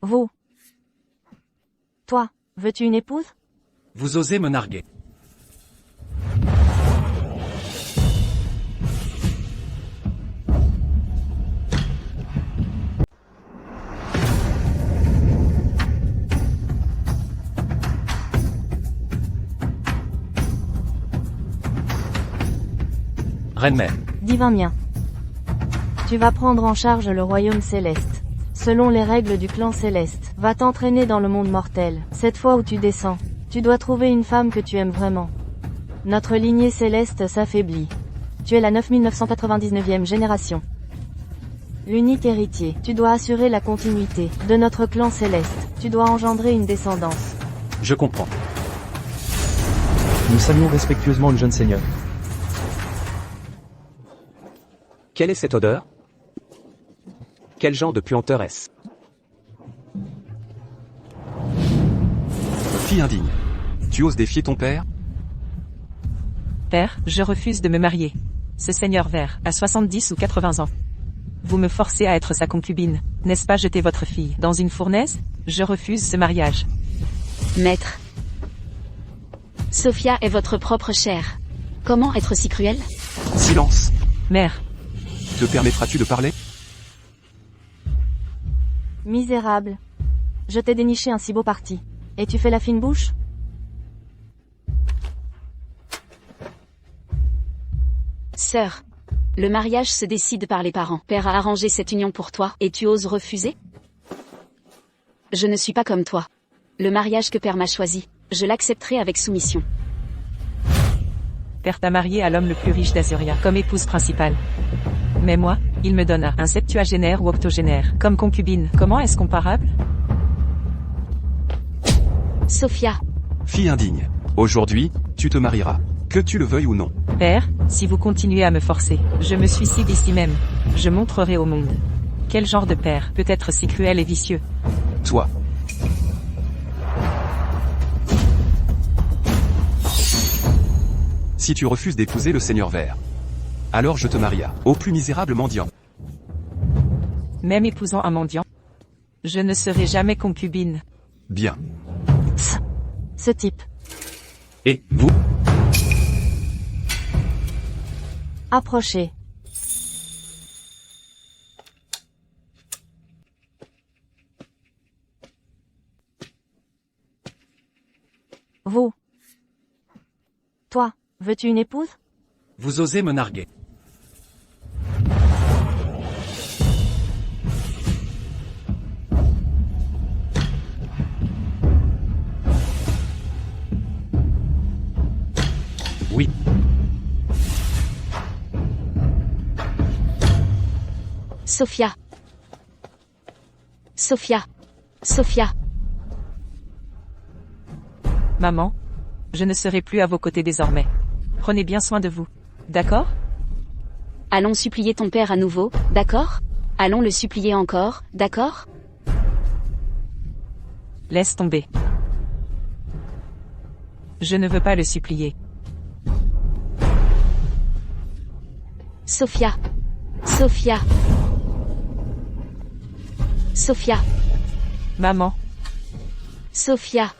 Vous. Toi, veux-tu une épouse? Vous osez me narguer. Reine-mère. Divin mien. Tu vas prendre en charge le royaume céleste. Selon les règles du clan céleste, va t'entraîner dans le monde mortel. Cette fois où tu descends, tu dois trouver une femme que tu aimes vraiment. Notre lignée céleste s'affaiblit. Tu es la 9999e génération. L'unique héritier, tu dois assurer la continuité de notre clan céleste. Tu dois engendrer une descendance. Je comprends. Nous saluons respectueusement le jeune seigneur. Quelle est cette odeur? Quel genre de puanteur est-ce? Fille indigne. Tu oses défier ton père? Père, je refuse de me marier. Ce seigneur vert a 70 ou 80 ans. Vous me forcez à être sa concubine. N'est-ce pas jeter votre fille dans une fournaise? Je refuse ce mariage. Maître. Sophia est votre propre chair. Comment être si cruel? Silence. Mère. Te permettras-tu de parler? Misérable. Je t'ai déniché un si beau parti. Et tu fais la fine bouche? Sœur. Le mariage se décide par les parents. Père a arrangé cette union pour toi, et tu oses refuser? Je ne suis pas comme toi. Le mariage que Père m'a choisi, je l'accepterai avec soumission. Père t'a marié à l'homme le plus riche d'Azuria comme épouse principale. Mais moi, il me donna un septuagénaire ou octogénaire comme concubine. Comment est-ce comparable? Sophia. Fille indigne. Aujourd'hui, tu te marieras. Que tu le veuilles ou non. Père, si vous continuez à me forcer, je me suicide ici même. Je montrerai au monde. Quel genre de père peut être si cruel et vicieux? Toi. Si tu refuses d'épouser le seigneur vert, alors je te marie au plus misérable mendiant. Même épousant un mendiant? Je ne serai jamais concubine. Bien. Ce type. Et vous? Approchez. Vous. Toi, veux-tu une épouse? Vous osez me narguer. Oui. Sophia. Sophia. Sophia. Maman, je ne serai plus à vos côtés désormais. Prenez bien soin de vous. D'accord? Allons supplier ton père à nouveau, d'accord? Allons le supplier encore, d'accord? Laisse tomber. Je ne veux pas le supplier. Sophia. Sophia. Sophia. Maman. Sophia.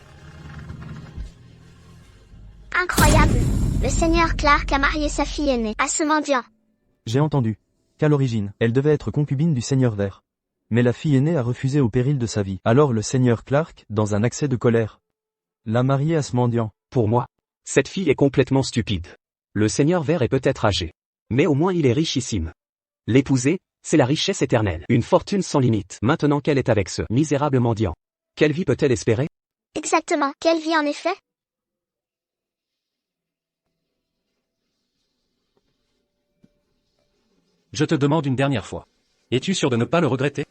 Incroyable. Le seigneur Clark a marié sa fille aînée à ce mendiant. J'ai entendu. Qu'à l'origine, elle devait être concubine du seigneur vert. Mais la fille aînée a refusé au péril de sa vie. Alors le seigneur Clark, dans un accès de colère, l'a mariée à ce mendiant. Pour moi, cette fille est complètement stupide. Le seigneur vert est peut-être âgé. Mais au moins il est richissime. L'épouser, c'est la richesse éternelle. Une fortune sans limite. Maintenant qu'elle est avec ce misérable mendiant, quelle vie peut-elle espérer? Exactement. Quelle vie en effet? Je te demande une dernière fois. Es-tu sûr de ne pas le regretter?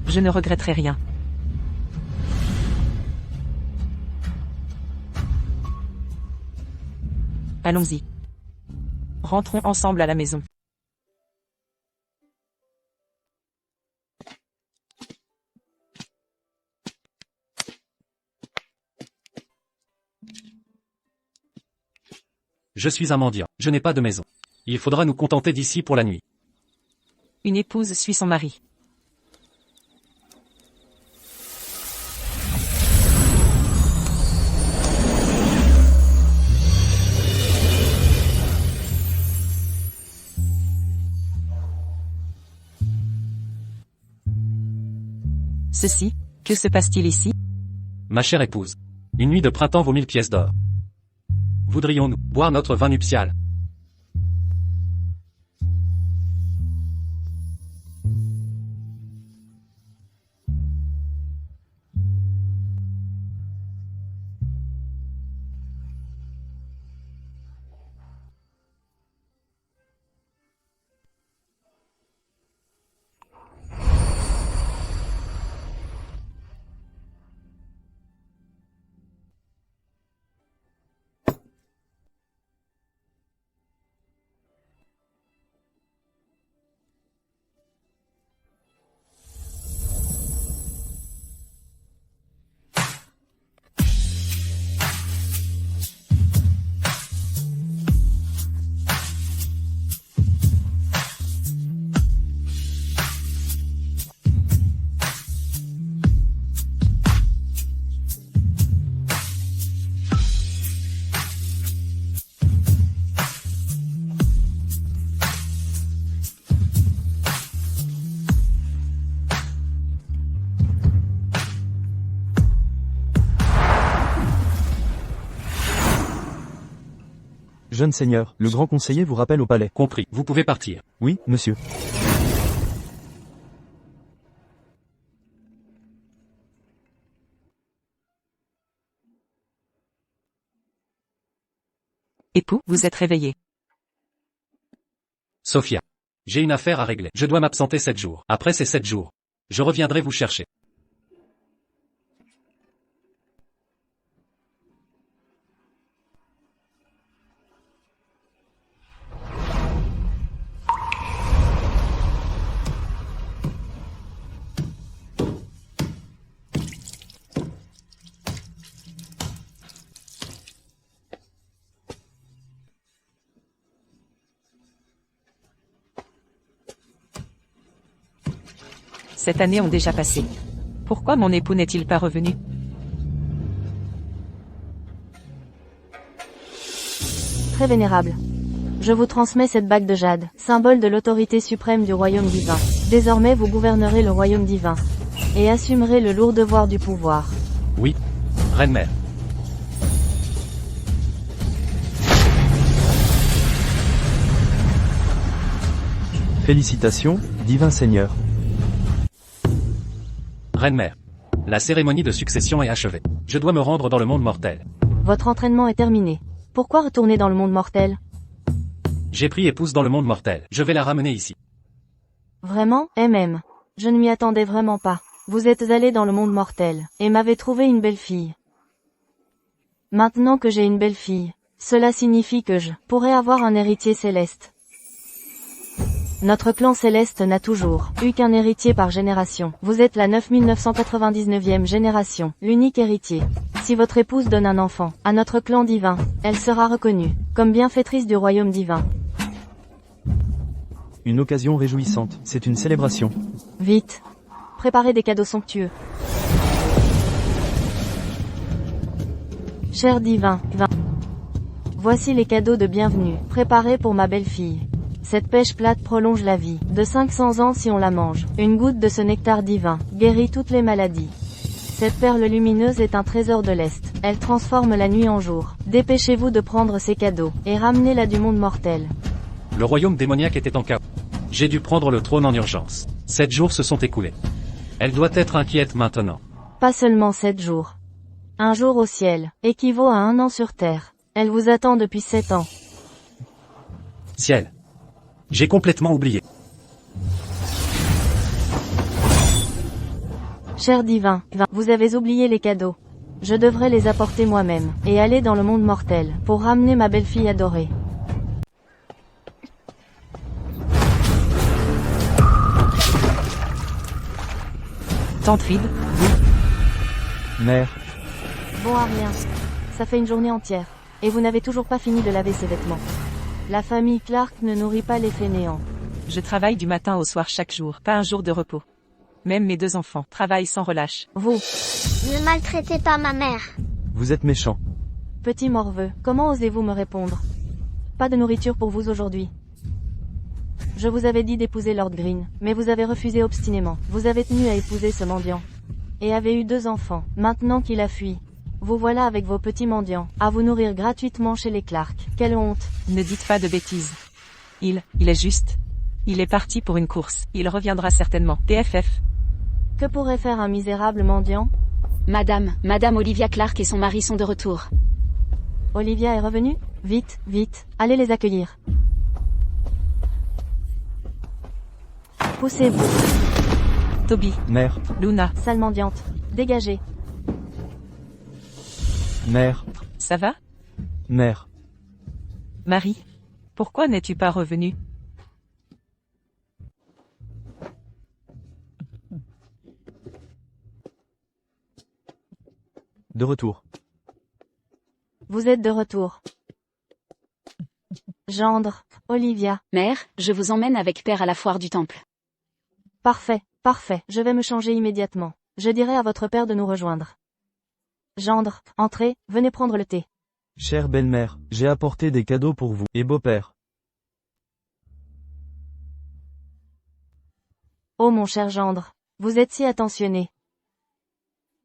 Je ne regretterai rien. Allons-y. Rentrons ensemble à la maison. Je suis un mendiant. Je n'ai pas de maison. Il faudra nous contenter d'ici pour la nuit. Une épouse suit son mari. Ceci, que se passe-t-il ici? Ma chère épouse. Une nuit de printemps vaut 1000 pièces d'or. Voudrions-nous boire notre vin nuptial? Jeune seigneur, le grand conseiller vous rappelle au palais. Compris, vous pouvez partir. Oui, monsieur. Époux, vous êtes réveillé. Sophia. J'ai une affaire à régler. Je dois m'absenter 7 jours. Après ces 7 jours, je reviendrai vous chercher. Cette année ont déjà passé. Pourquoi mon époux n'est-il pas revenu? Très vénérable. Je vous transmets cette bague de jade, symbole de l'autorité suprême du royaume divin. Désormais vous gouvernerez le royaume divin. Et assumerez le lourd devoir du pouvoir. Oui, reine-mère. Félicitations, divin seigneur. Reine-mère. La cérémonie de succession est achevée. Je dois me rendre dans le monde mortel. Votre entraînement est terminé. Pourquoi retourner dans le monde mortel? J'ai pris épouse dans le monde mortel. Je vais la ramener ici. Vraiment, MM. Je ne m'y attendais vraiment pas. Vous êtes allé dans le monde mortel, et m'avez trouvé une belle fille. Maintenant que j'ai une belle fille, cela signifie que je pourrais avoir un héritier céleste. Notre clan céleste n'a toujours eu qu'un héritier par génération. Vous êtes la 9999e génération, l'unique héritier. Si votre épouse donne un enfant à notre clan divin, elle sera reconnue comme bienfaitrice du royaume divin. Une occasion réjouissante, c'est une célébration. Vite. Préparez des cadeaux somptueux. Cher divin, voici les cadeaux de bienvenue, préparés pour ma belle-fille. Cette pêche plate prolonge la vie, de 500 ans si on la mange. Une goutte de ce nectar divin guérit toutes les maladies. Cette perle lumineuse est un trésor de l'Est. Elle transforme la nuit en jour. Dépêchez-vous de prendre ces cadeaux, et ramenez-la du monde mortel. Le royaume démoniaque était en chaos. J'ai dû prendre le trône en urgence. 7 jours se sont écoulés. Elle doit être inquiète maintenant. Pas seulement 7 jours. Un jour au ciel équivaut à 1 an sur terre. Elle vous attend depuis 7 ans. Ciel. J'ai complètement oublié. Cher divin, vous avez oublié les cadeaux. Je devrais les apporter moi-même, et aller dans le monde mortel, pour ramener ma belle-fille adorée. Tante Reed, Mère, Bon à rien. Ça fait une journée entière. Et vous n'avez toujours pas fini de laver ses vêtements. La famille Clark ne nourrit pas les fainéants. je travaille du matin au soir chaque jour, pas un jour de repos. Même mes 2 enfants travaillent sans relâche. Vous, Ne maltraitez pas ma mère. vous êtes méchant. petit morveux, comment osez-vous me répondre? Pas de nourriture pour vous aujourd'hui. Je vous avais dit d'épouser Lord Green, mais vous avez refusé obstinément. Vous avez tenu à épouser ce mendiant. et avez eu 2 enfants. Maintenant qu'il a fui, vous voilà avec vos petits mendiants, à vous nourrir gratuitement chez les Clark. Quelle honte. Ne dites pas de bêtises. Il est juste. Il est parti pour une course. Il reviendra certainement. TFF. Que pourrait faire un misérable mendiant? Madame Olivia Clark et son mari sont de retour. Olivia est revenue? Vite, vite, allez les accueillir. Poussez-vous. Toby. Mère, Luna. Sale mendiante. Dégagez. mère, Ça va? mère. Marie. Pourquoi n'es-tu pas revenue? De retour. Vous êtes de retour. Gendre, Olivia. Mère, je vous emmène avec père à la foire du temple. Parfait, parfait. Je vais me changer immédiatement. Je dirai à votre père de nous rejoindre. Gendre, entrez, venez prendre le thé. Chère belle-mère, j'ai apporté des cadeaux pour vous, et beau-père. Oh mon cher gendre, vous êtes si attentionné.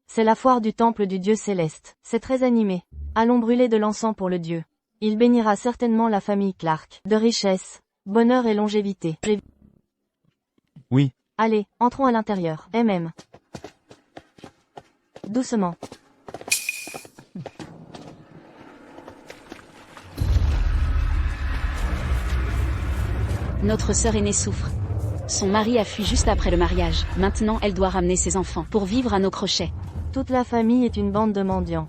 C'est la foire du temple du Dieu céleste. C'est très animé. Allons brûler de l'encens pour le Dieu. Il bénira certainement la famille Clark. De richesse, bonheur et longévité. Oui, Allez, entrons à l'intérieur. MM. Doucement. Notre sœur aînée souffre. Son mari a fui juste après le mariage. Maintenant, elle doit ramener ses enfants pour vivre à nos crochets. Toute la famille est une bande de mendiants.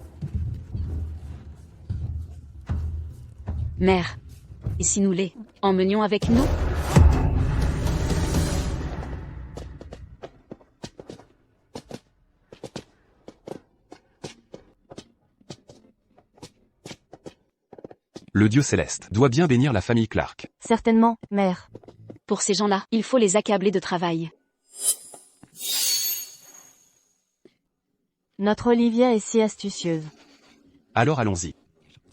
Mère. Et si nous les emmenions avec nous? Le Dieu céleste doit bien bénir la famille Clark. Certainement, mère. Pour ces gens-là, il faut les accabler de travail. Notre Olivia est si astucieuse. Alors allons-y.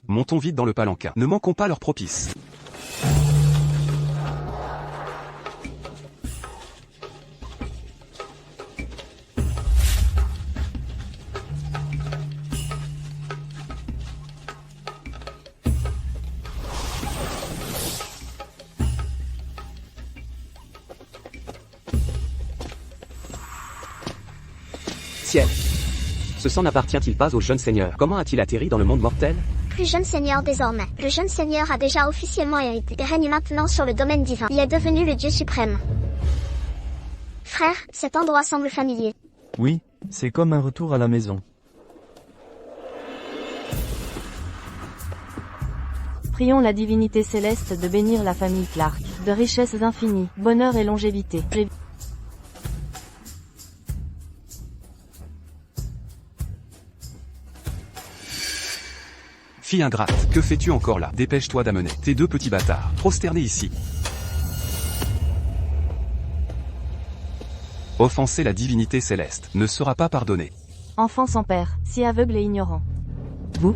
Montons vite dans le palanquin. Ne manquons pas leur propice. Ciel. Ce sang n'appartient-il pas au jeune seigneur? Comment a-t-il atterri dans le monde mortel? Plus jeune seigneur désormais. Le jeune seigneur a déjà officiellement hérité et règne maintenant sur le domaine divin. Il est devenu le Dieu suprême. Frère, cet endroit semble familier. oui, c'est comme un retour à la maison. Prions la divinité céleste de bénir la famille Clark. De richesses infinies, bonheur et longévité. Fille ingrate, que fais-tu encore là? Dépêche-toi d'amener tes 2 petits bâtards prosternés ici. Offenser la divinité céleste ne sera pas pardonné. Enfant sans père, si aveugle et ignorant. Vous?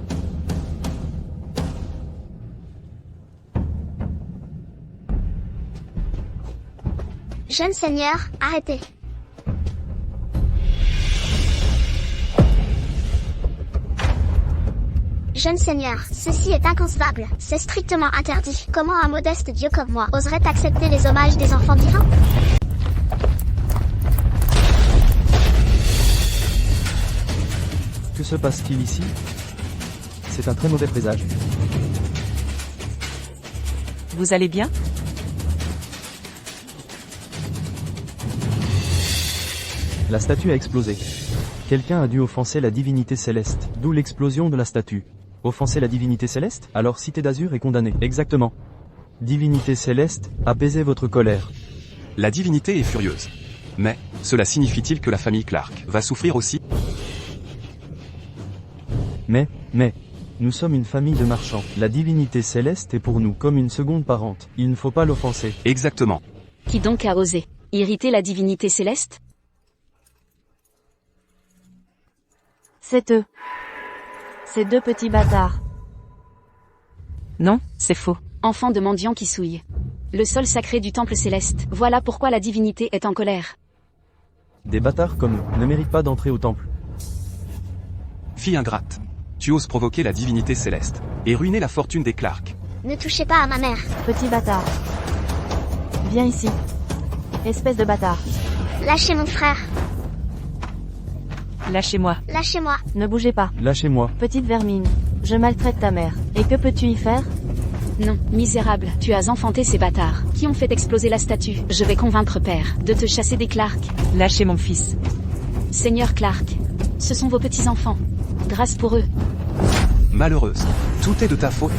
Jeune seigneur, arrêtez. Jeune seigneur, ceci est inconcevable. C'est strictement interdit. Comment un modeste dieu comme moi oserait accepter les hommages des enfants divins? Que se passe-t-il ici? C'est un très mauvais présage. Vous allez bien? La statue a explosé. Quelqu'un a dû offenser la divinité céleste, d'où l'explosion de la statue. Offenser la divinité céleste? Alors Cité d'Azur est condamnée. Exactement. Divinité céleste, apaisez votre colère. La divinité est furieuse. Mais, cela signifie-t-il que la famille Clark va souffrir aussi? Mais, nous sommes une famille de marchands. La divinité céleste est pour nous comme une seconde parente. Il ne faut pas l'offenser. Exactement. Qui donc a osé irriter la divinité céleste? C'est eux. Ces 2 petits bâtards. Non, c'est faux. Enfants de mendiants qui souillent le sol sacré du temple céleste. Voilà pourquoi la divinité est en colère. Des bâtards comme eux ne méritent pas d'entrer au temple. Fille ingrate. Tu oses provoquer la divinité céleste et ruiner la fortune des Clark. Ne touchez pas à ma mère. Petit bâtard. Viens ici. Espèce de bâtard. Lâchez mon frère. Lâchez-moi. Lâchez-moi. Ne bougez pas. Lâchez-moi. Petite vermine. Je maltraite ta mère. Et que peux-tu y faire? Non, misérable, tu as enfanté ces bâtards, qui ont fait exploser la statue. Je vais convaincre père, de te chasser des Clark. Lâchez mon fils. Seigneur Clark, ce sont vos petits-enfants. Grâce pour eux. Malheureuse. Tout est de ta faute.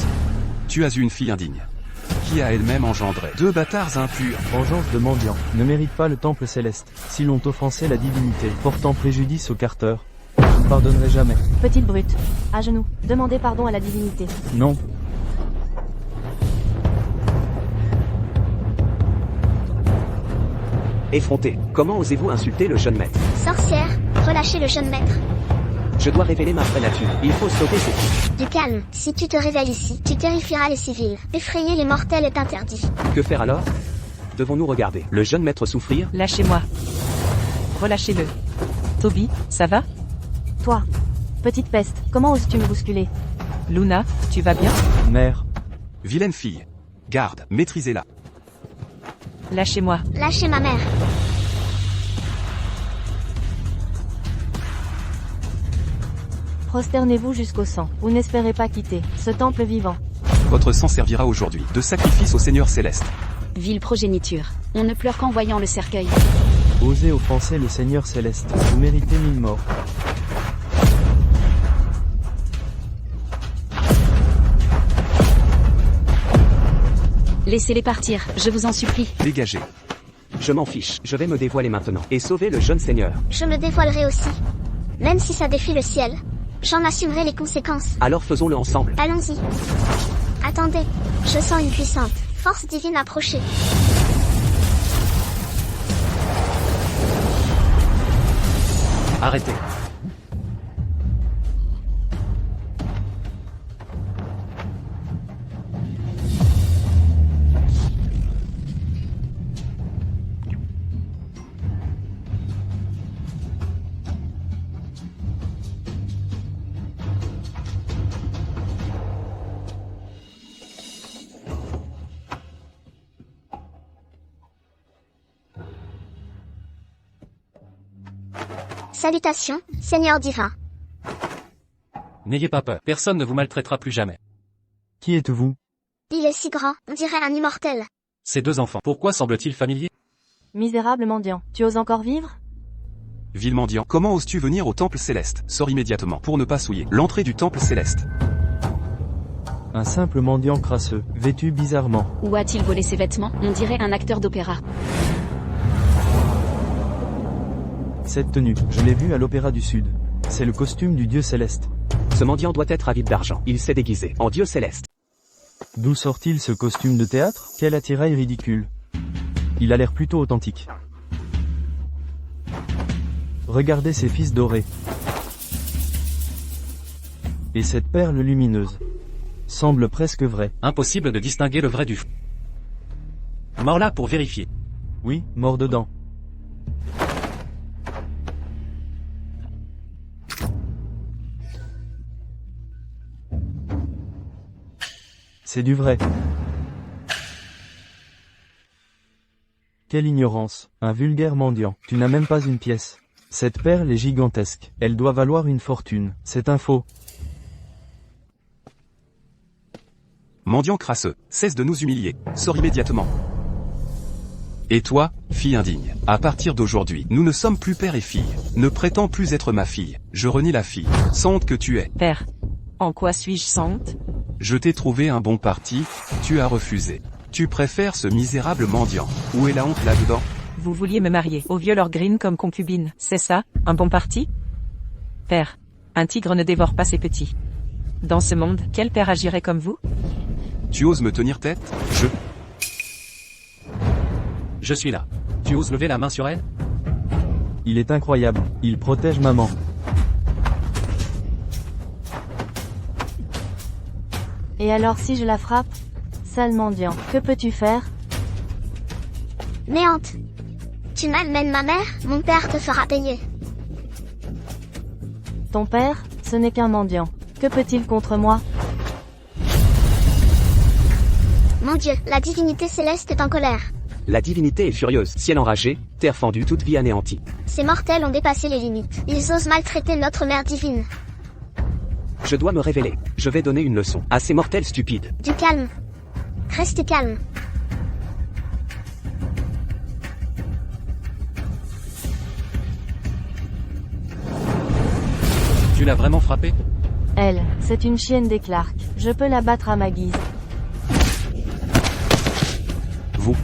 Tu as eu une fille indigne. Qui a elle-même engendré 2 bâtards impurs. Vengeance de mendiants ne mérite pas le temple céleste. S'ils ont offensé la divinité, portant préjudice au Carter, je ne pardonnerai jamais. Petite brute. À genoux. Demandez pardon à la divinité. Non. Effronté, comment osez-vous insulter le jeune maître? Sorcière, relâchez le jeune maître. Je dois révéler ma vraie nature. Il faut sauver ces filles. Du calme, si tu te révèles ici, tu terrifieras les civils. Effrayer les mortels est interdit. Que faire alors? Devons-nous regarder le jeune maître souffrir? Lâchez-moi. Relâchez-le. Toby, ça va? Toi. Petite peste. Comment oses-tu me bousculer? Luna, tu vas bien? Mère. Vilaine fille. Garde, maîtrisez-la. Lâchez-moi. Lâchez ma mère. Prosternez-vous jusqu'au sang. Vous n'espérez pas quitter ce temple vivant. Votre sang servira aujourd'hui de sacrifice au Seigneur céleste. Ville progéniture. On ne pleure qu'en voyant le cercueil. Osez offenser le Seigneur céleste. Vous méritez 1000 morts. Laissez-les partir, je vous en supplie. Dégagez. Je m'en fiche, je vais me dévoiler maintenant et sauver le jeune seigneur. Je me dévoilerai aussi. Même si ça défie le ciel. J'en assumerai les conséquences. Alors faisons-le ensemble. Allons-y. Attendez. Je sens une puissante force divine approcher. Arrêtez. Salutations, Seigneur divin. N'ayez pas peur. Personne ne vous maltraitera plus jamais. Qui êtes-vous? Il est si grand, on dirait un immortel. Ces 2 enfants, pourquoi semblent-ils familiers? Misérable mendiant. Tu oses encore vivre? Vil mendiant, comment oses-tu venir au temple céleste? Sors immédiatement pour ne pas souiller l'entrée du temple céleste. Un simple mendiant crasseux, vêtu bizarrement. Où a-t-il volé ses vêtements? On dirait un acteur d'opéra. Cette tenue, je l'ai vue à l'Opéra du Sud. C'est le costume du dieu céleste. Ce mendiant doit être avide d'argent. Il s'est déguisé en dieu céleste. D'où sort-il ce costume de théâtre? Quel attirail ridicule. Il a l'air plutôt authentique. Regardez ces fils dorés. Et cette perle lumineuse. Semble presque vraie. Impossible de distinguer le vrai du faux. Mort là pour vérifier. Oui, mort dedans. C'est du vrai. Quelle ignorance, un vulgaire mendiant. Tu n'as même pas une pièce. Cette perle est gigantesque. Elle doit valoir une fortune. C'est un faux. Mendiant crasseux, cesse de nous humilier. Sors immédiatement. Et toi, fille indigne, à partir d'aujourd'hui, nous ne sommes plus père et fille. Ne prétends plus être ma fille. Je renie la fille. Sainte que tu es. Père. En quoi suis-je sainte? Je t'ai trouvé un bon parti, tu as refusé. Tu préfères ce misérable mendiant. Où est la honte là-dedans? Vous vouliez me marier au vieux Lord Green comme concubine, c'est ça, un bon parti? Père. Un tigre ne dévore pas ses petits. Dans ce monde, quel père agirait comme vous? Tu oses me tenir tête? Je suis là. Tu oses lever la main sur elle? Il est incroyable. Il protège maman. Et alors si je la frappe? Sale mendiant. Que peux-tu faire? Néante. Tu malmènes ma mère, mon père te fera payer. Ton père, ce n'est qu'un mendiant. Que peut-il contre moi? Mon Dieu, la divinité céleste est en colère. La divinité est furieuse, ciel enragé, terre fendue, toute vie anéantie. Ces mortels ont dépassé les limites. Ils osent maltraiter notre mère divine. Je dois me révéler. Je vais donner une leçon à ces mortels stupides. Du calme. Restez calme. Tu l'as vraiment frappé? Elle, c'est une chienne des Clark. Je peux la battre à ma guise. Vous.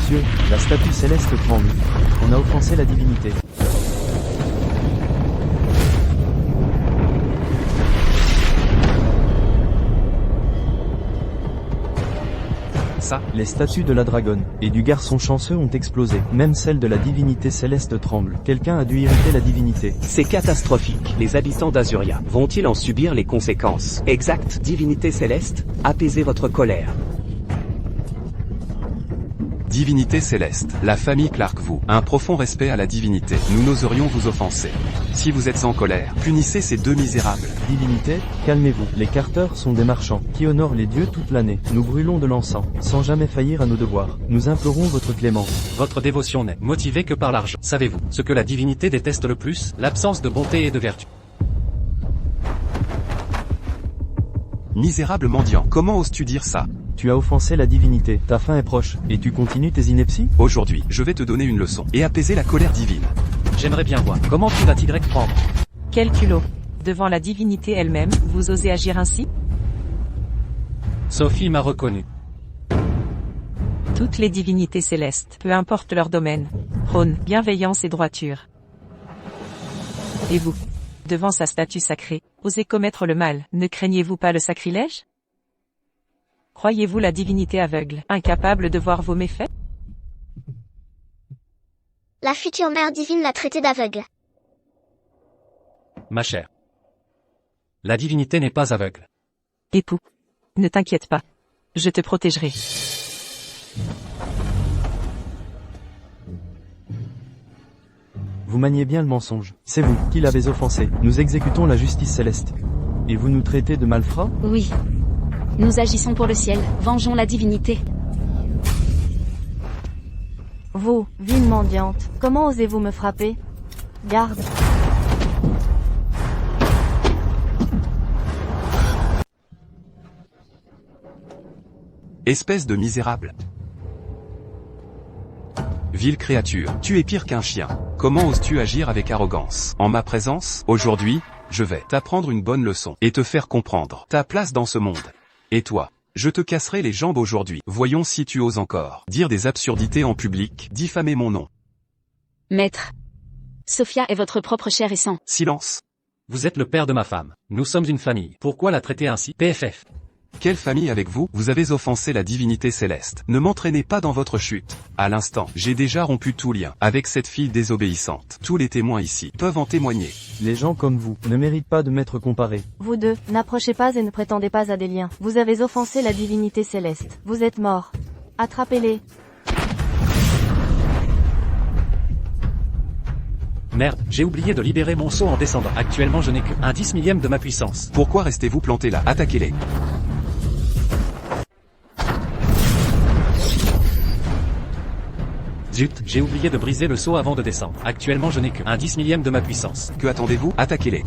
Monsieur, la statue céleste tremble. On a offensé la divinité. Ça, Les statues de la dragonne et du garçon chanceux ont explosé. Même celle de la divinité céleste tremble. Quelqu'un a dû irriter la divinité. C'est catastrophique. Les habitants d'Azuria vont-ils en subir les conséquences? Exact, divinité céleste, apaisez votre colère. divinité céleste, la famille Clark vous, un profond respect à la divinité, nous n'oserions vous offenser. Si vous êtes en colère, punissez ces deux misérables. Divinité, calmez-vous. Les Carters sont des marchands qui honorent les dieux toute l'année. Nous brûlons de l'encens, sans jamais faillir à nos devoirs. Nous implorons votre clémence. Votre dévotion n'est motivée que par l'argent. Savez-vous ce que la divinité déteste le plus? L'absence de bonté et de vertu. Misérable mendiant, comment oses-tu dire ça? Tu as offensé la divinité, ta fin est proche, et tu continues tes inepties? Aujourd'hui, je vais te donner une leçon, et apaiser la colère divine. J'aimerais bien voir comment tu vas t'y prendre. Quel culot. Devant la divinité elle-même, vous osez agir ainsi? Sophie m'a reconnu. Toutes les divinités célestes, peu importe leur domaine, prônent bienveillance et droiture. Et vous, devant sa statue sacrée, osez commettre le mal, ne craignez-vous pas le sacrilège? Croyez-vous la divinité aveugle, incapable de voir vos méfaits? La future mère divine l'a traité d'aveugle. Ma chère. La divinité n'est pas aveugle. Époux, ne t'inquiète pas. Je te protégerai. Vous maniez bien le mensonge. C'est vous qui l'avez offensé. Nous exécutons la justice céleste. Et vous nous traitez de malfrats? Oui. Nous agissons pour le ciel, vengeons la divinité. Vous, ville mendiante, comment osez-vous me frapper? Garde. Espèce de misérable. Vile créature, tu es pire qu'un chien. Comment oses-tu agir avec arrogance? En ma présence, aujourd'hui, je vais t'apprendre une bonne leçon, et te faire comprendre ta place dans ce monde. Et toi, je te casserai les jambes aujourd'hui. Voyons si tu oses encore dire des absurdités en public, diffamer mon nom. Maître. Sophia est votre propre chair et sang. Silence. Vous êtes le père de ma femme. Nous sommes une famille. Pourquoi la traiter ainsi? PFF. Quelle famille avec vous? Vous avez offensé la divinité céleste. Ne m'entraînez pas dans votre chute. À l'instant, j'ai déjà rompu tout lien avec cette fille désobéissante. Tous les témoins ici peuvent en témoigner. Les gens comme vous ne méritent pas de m'être comparés. Vous deux, n'approchez pas et ne prétendez pas à des liens. Vous avez offensé la divinité céleste. Vous êtes morts. Attrapez-les. Merde, j'ai oublié de libérer mon sceau en descendant. Actuellement je n'ai que 1/10 de ma puissance. Pourquoi restez-vous planté là? Attaquez-les. Zut, j'ai oublié de briser le sceau avant de descendre. Actuellement je n'ai que 1/10 de ma puissance. Que attendez-vous? Attaquez-les.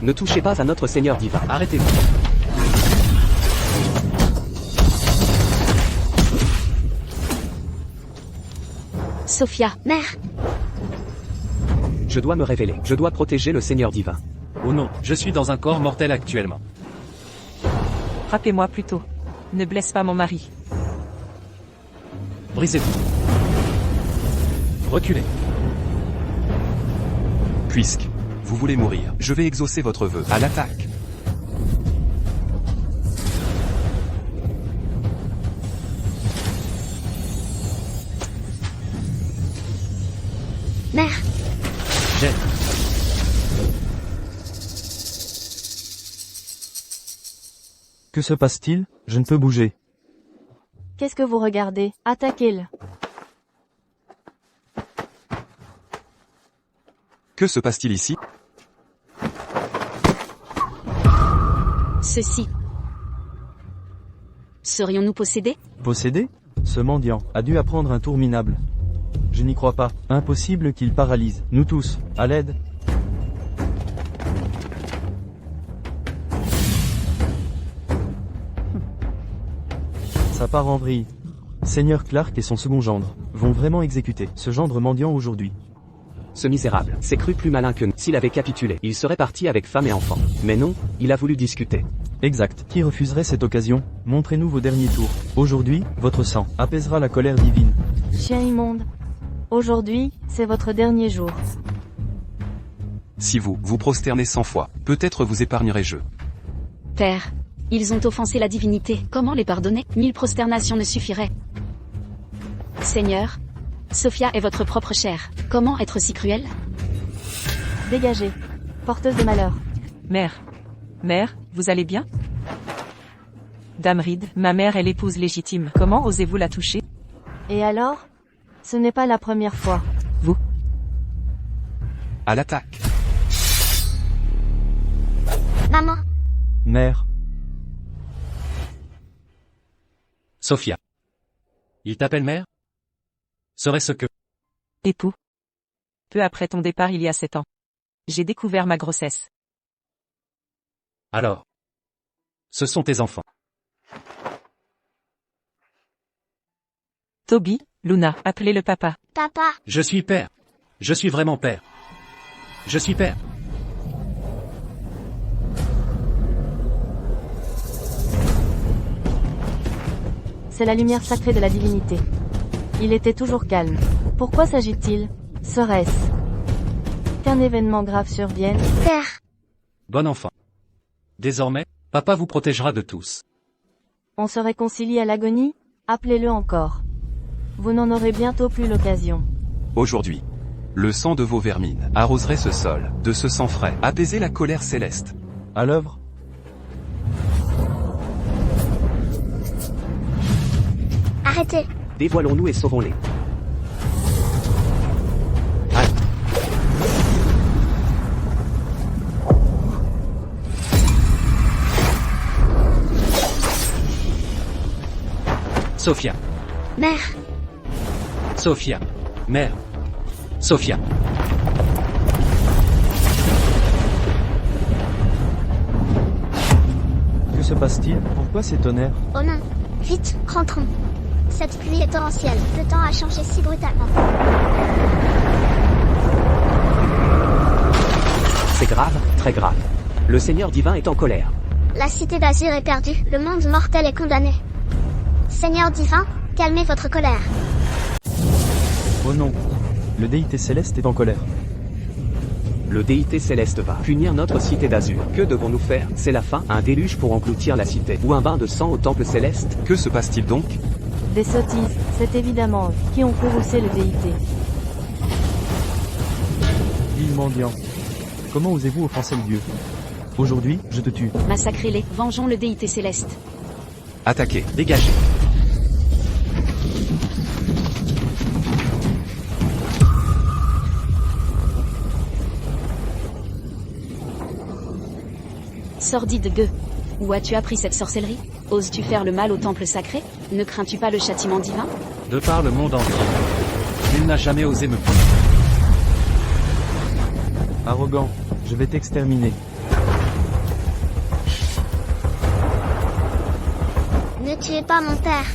Ne touchez pas à notre Seigneur divin. Arrêtez-vous. Sophia, mère. Je dois me révéler. Je dois protéger le Seigneur divin. Oh non, je suis dans un corps mortel actuellement. Frappez-moi plutôt. Ne blesse pas mon mari. Brisez-vous. Reculez. Puisque vous voulez mourir, je vais exaucer votre vœu. À l'attaque. Mère. Jette. Que se passe-t-il? Je ne peux bouger. Qu'est-ce que vous regardez? Attaquez-le. Que se passe-t-il ici? Ceci. Serions-nous possédés? Possédé? Ce mendiant a dû apprendre un tour minable. Je n'y crois pas. Impossible qu'il paralyse. Nous tous. À l'aide. Ça part en vrille. Seigneur Clark et son second gendre vont vraiment exécuter ce gendre mendiant aujourd'hui. Ce misérable s'est cru plus malin que nous. S'il avait capitulé, il serait parti avec femme et enfants. Mais non, il a voulu discuter. Exact. Qui refuserait cette occasion? Montrez-nous vos derniers tours. Aujourd'hui, votre sang apaisera la colère divine. Chien immonde. Aujourd'hui, c'est votre dernier jour. Si vous vous prosternez 100 fois, peut-être vous épargnerai-je. Père, ils ont offensé la divinité. Comment les pardonner? 1000 prosternations ne suffiraient. Seigneur, Sophia est votre propre chair. Comment être si cruel? Dégagez. Porteuse de malheur. Mère. Mère, vous allez bien? Dame Reed, ma mère est l'épouse légitime. Comment osez-vous la toucher? Et alors? Ce n'est pas la première fois. Vous? À l'attaque. Maman, Mère. Sophia. Il t'appelle mère? Serait-ce que... Époux. Peu après ton départ il y a 7 ans. J'ai découvert ma grossesse. Alors. Ce sont tes enfants. Toby, Luna, appelez le papa. papa, Je suis père. Je suis vraiment père. Je suis père. C'est la lumière sacrée de la divinité. Il était toujours calme. Pourquoi s'agit-il? Serait-ce qu'un événement grave survienne? père, Bon enfant. Désormais, papa vous protégera de tous. On se réconcilie à l'agonie? Appelez-le encore. Vous n'en aurez bientôt plus l'occasion. Aujourd'hui. Le sang de vos vermines arroserait ce sol, de ce sang frais, apaiser la colère céleste. À l'œuvre. arrêtez. Dévoilons-nous et sauvons-les. Sophia. Mère, Sophia. Mère. Sophia. Que se passe-t-il? Pourquoi ces tonnerres? oh non, vite, rentrons. Cette pluie est torrentielle, le temps a changé si brutalement. C'est grave, très grave. Le Seigneur divin est en colère. La cité d'Azur est perdue, le monde mortel est condamné. Seigneur divin, calmez votre colère. Oh non. Le déité céleste est en colère. Le déité céleste va punir notre cité d'Azur. Que devons-nous faire? C'est la fin, un déluge pour engloutir la cité, ou un bain de sang au temple céleste? Que se passe-t-il donc? Des sottises, c'est évidemment eux qui ont courroucé le déité. Vil mendiant. Comment osez-vous offenser le dieu? Aujourd'hui, je te tue. Massacrez-les, vengeons le déité céleste. Attaquez. Dégagez. Sordide gueux. Où as-tu appris cette sorcellerie? Oses-tu faire le mal au temple sacré? Ne crains-tu pas le châtiment divin? De par le monde entier. Il n'a jamais osé me punir. Arrogant. Je vais t'exterminer. Ne tuez pas mon père.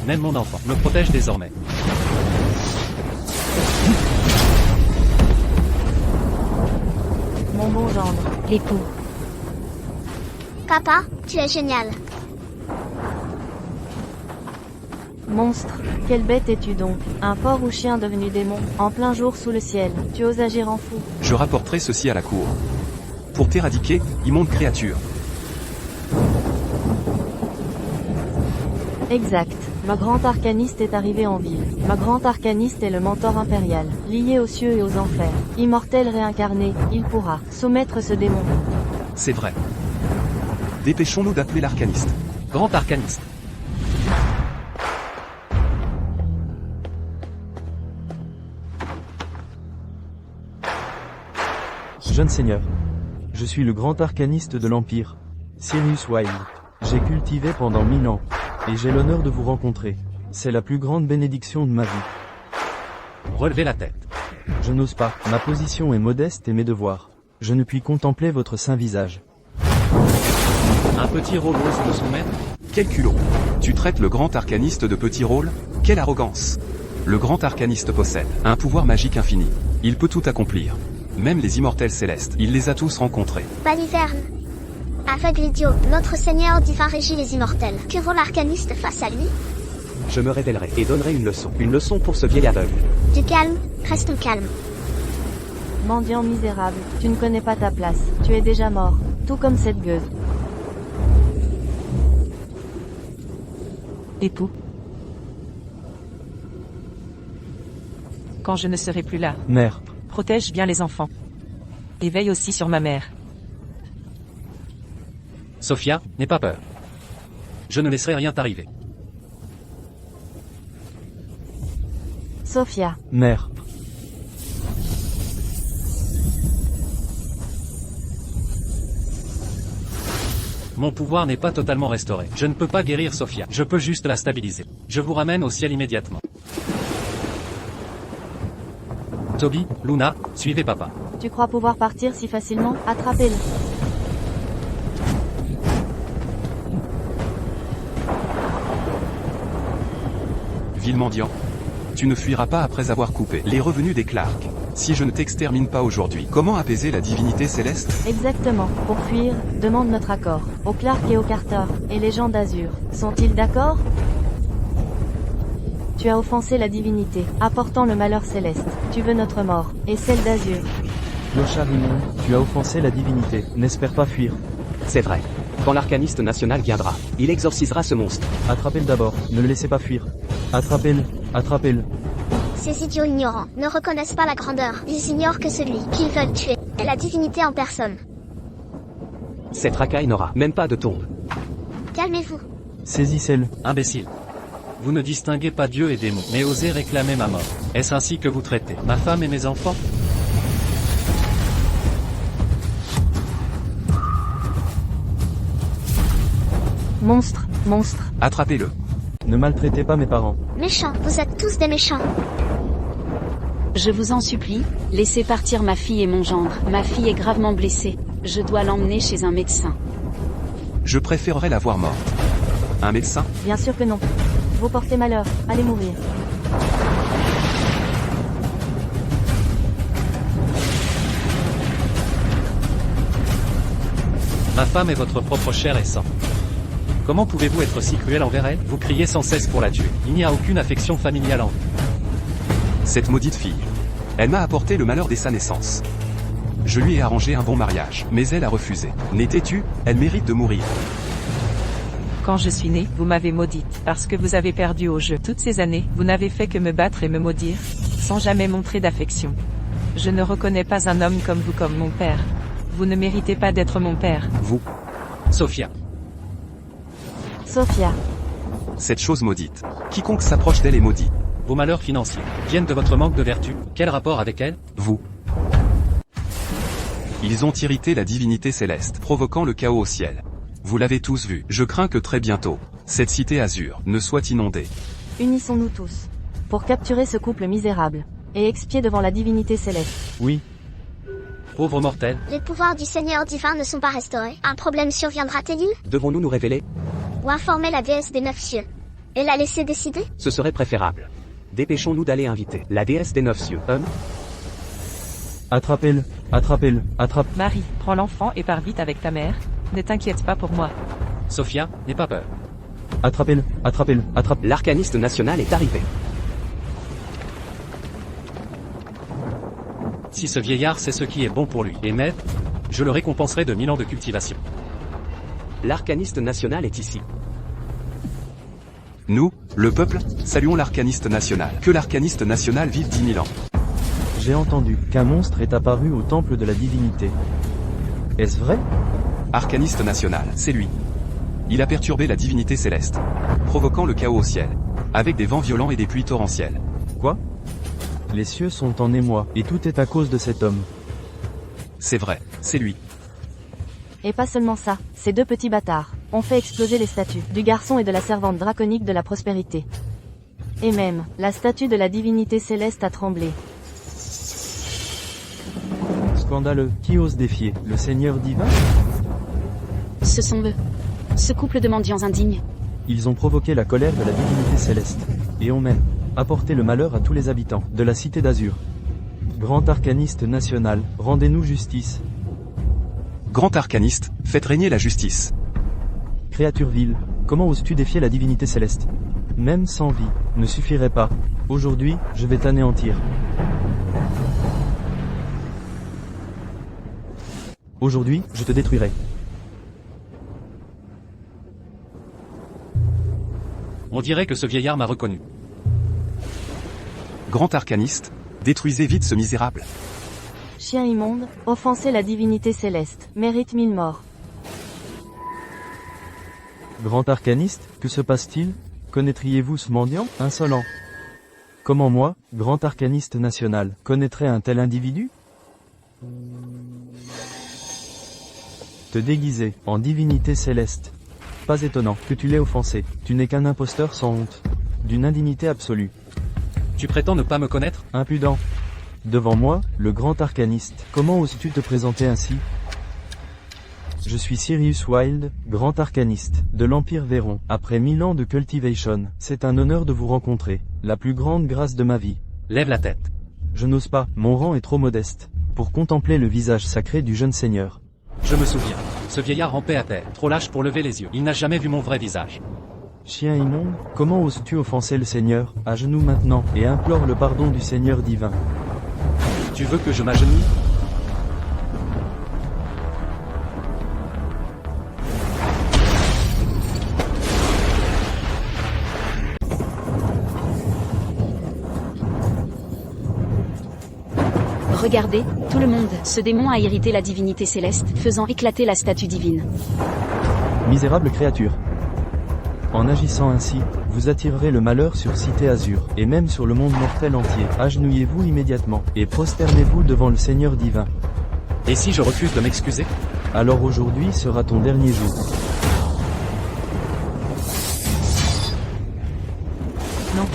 Même mon enfant me protège désormais. Mon bon gendre. L'époux. Papa, tu es génial. Monstre, quelle bête es-tu donc? Un porc ou chien devenu démon, en plein jour sous le ciel. Tu oses agir en fou. Je rapporterai ceci à la cour. Pour t'éradiquer, immonde créature. Exact. Ma grand arcaniste est arrivé en ville. Ma grand arcaniste est le mentor impérial, lié aux cieux et aux enfers. Immortel réincarné, il pourra soumettre ce démon. C'est vrai. Dépêchons-nous d'appeler l'arcaniste. Grand arcaniste. Jeune seigneur. Je suis le grand arcaniste de l'Empire, Sirius Wilde. J'ai cultivé pendant 1000 ans, et j'ai l'honneur de vous rencontrer. C'est la plus grande bénédiction de ma vie. Relevez la tête. Je n'ose pas, ma position est modeste et mes devoirs. Je ne puis contempler votre saint visage. Un petit rôle ose de son maître. Quel culot. Tu traites le grand arcaniste de petit rôle? Quelle arrogance. Le grand arcaniste possède un pouvoir magique infini. Il peut tout accomplir. Même les immortels célestes, il les a tous rencontrés. Baliverne. Aveugle idiot, notre Seigneur divin régit les immortels. Que vaut l'arcaniste face à lui? Je me révélerai et donnerai une leçon. Une leçon pour ce vieil aveugle. Du calme, restons calmes. Mendiant misérable, tu ne connais pas ta place. Tu es déjà mort, tout comme cette gueuse. Époux. Quand je ne serai plus là, Mère. protège bien les enfants. Et veille aussi sur ma mère. Sophia, n'aie pas peur. Je ne laisserai rien t'arriver. Sophia. Mère. Mon pouvoir n'est pas totalement restauré. Je ne peux pas guérir Sophia. Je peux juste la stabiliser. Je vous ramène au ciel immédiatement. Toby, Luna, suivez papa. Tu crois pouvoir partir si facilement? Attrapez-le. Vil mendiant. Tu ne fuiras pas après avoir coupé les revenus des Clark. Si je ne t'extermine pas aujourd'hui, comment apaiser la divinité céleste? Exactement. Pour fuir, demande notre accord. Au Clark et au Carter, et les gens d'Azur. Sont-ils d'accord? Tu as offensé la divinité, apportant le malheur céleste. Tu veux notre mort, et celle d'Azur. Clocharimon, tu as offensé la divinité. N'espère pas fuir. C'est vrai. Quand l'arcaniste national viendra, il exorcisera ce monstre. Attrapez-le d'abord, ne le laissez pas fuir. Attrapez-le, attrapez-le. Ces idiots ignorants ne reconnaissent pas la grandeur. Ils ignorent que celui qu'ils veulent tuer est la divinité en personne. Cette racaille n'aura même pas de tombe. Calmez-vous. Saisissez-le. Imbécile. Vous ne distinguez pas Dieu et démon, mais osez réclamer ma mort. Est-ce ainsi que vous traitez ma femme et mes enfants? Monstre, monstre. Attrapez-le. Ne maltraitez pas mes parents. Méchants, vous êtes tous des méchants. Je vous en supplie, laissez partir ma fille et mon gendre. Ma fille est gravement blessée. Je dois l'emmener chez un médecin. Je préférerais la voir morte. Un médecin? Bien sûr que non. Vous portez malheur, allez mourir. Ma femme est votre propre chair et sang. Comment pouvez-vous être si cruel envers elle? Vous criez sans cesse pour la tuer. Il n'y a aucune affection familiale en vous. Cette maudite fille. Elle m'a apporté le malheur dès sa naissance. Je lui ai arrangé un bon mariage, mais elle a refusé. Née têtue, elle mérite de mourir. Quand je suis née, vous m'avez maudite, parce que vous avez perdu au jeu. Toutes ces années, vous n'avez fait que me battre et me maudire, sans jamais montrer d'affection. Je ne reconnais pas un homme comme vous comme mon père. Vous ne méritez pas d'être mon père. Vous. Sophia. Sophia. Cette chose maudite. Quiconque s'approche d'elle est maudit. Vos malheurs financiers viennent de votre manque de vertu. Quel rapport avec elle? Vous. Ils ont irrité la divinité céleste, provoquant le chaos au ciel. Vous l'avez tous vu. Je crains que très bientôt, cette cité azur ne soit inondée. Unissons-nous tous. Pour capturer ce couple misérable. Et expier devant la divinité céleste. Oui. Pauvre mortel. Les pouvoirs du Seigneur divin ne sont pas restaurés. Un problème surviendra-t-il? Devons-nous nous révéler? Ou informer la déesse des 9 cieux? Et la laisser décider? Ce serait préférable. Dépêchons-nous d'aller inviter la déesse des 9 cieux. Attrapez-le, attrapez-le, attrape. Marie, prends l'enfant et pars vite avec ta mère. Ne t'inquiète pas pour moi. Sophia, n'aie pas peur. Attrapez-le, attrapez-le, attrape. L'arcaniste national est arrivé. Si ce vieillard sait ce qui est bon pour lui et m'aide, je le récompenserai de 1000 ans de cultivation. L'arcaniste national est ici. Nous, le peuple, saluons l'arcaniste national. Que l'arcaniste national vive 10 000 ans. J'ai entendu qu'un monstre est apparu au temple de la divinité. Est-ce vrai? Arcaniste national, c'est lui. Il a perturbé la divinité céleste, provoquant le chaos au ciel, avec des vents violents et des pluies torrentielles. Quoi? Les cieux sont en émoi, et tout est à cause de cet homme. c'est vrai, c'est lui. Et pas seulement ça, ces deux petits bâtards ont fait exploser les statues du garçon et de la servante draconique de la prospérité. Et même, la statue de la divinité céleste a tremblé. Scandaleux. Qui ose défier le Seigneur divin? Ce sont eux. Ce couple de mendiants indignes. Ils ont provoqué la colère de la divinité céleste. Et ont même apporté le malheur à tous les habitants de la cité d'Azur. Grand arcaniste national, rendez-nous justice. Grand arcaniste, faites régner la justice. Créature vile, comment oses-tu défier la divinité céleste? Même sans vie, ne suffirait pas. Aujourd'hui, je vais t'anéantir. Aujourd'hui, je te détruirai. On dirait que ce vieillard m'a reconnu. Grand arcaniste, détruisez vite ce misérable. Chien immonde, offenser la divinité céleste, mérite 1000 morts. Grand arcaniste, que se passe-t-il? Connaîtriez-vous ce mendiant, insolent? Comment moi, grand arcaniste national, connaîtrais un tel individu? Te déguiser en divinité céleste. Pas étonnant que tu l'aies offensé, tu n'es qu'un imposteur sans honte. D'une indignité absolue. Tu prétends ne pas me connaître? Impudent. Devant moi, le grand arcaniste, comment oses-tu te présenter ainsi? Je suis Sirius Wild, grand arcaniste, de l'Empire Véron. Après 1000 ans de cultivation, c'est un honneur de vous rencontrer, la plus grande grâce de ma vie. Lève la tête. Je n'ose pas, mon rang est trop modeste, pour contempler le visage sacré du jeune seigneur. Je me souviens. Ce vieillard rampait à terre, trop lâche pour lever les yeux. Il n'a jamais vu mon vrai visage. Chien immonde, comment oses-tu offenser le Seigneur? À genoux maintenant, et implore le pardon du Seigneur divin. Tu veux que je m'agenouille? Regardez, tout le monde, ce démon a irrité la divinité céleste, faisant éclater la statue divine. Misérable créature. En agissant ainsi, vous attirerez le malheur sur Cité Azur, et même sur le monde mortel entier. Agenouillez-vous immédiatement, et prosternez-vous devant le Seigneur divin. Et si je refuse de m'excuser? Alors aujourd'hui sera ton dernier jour. Non.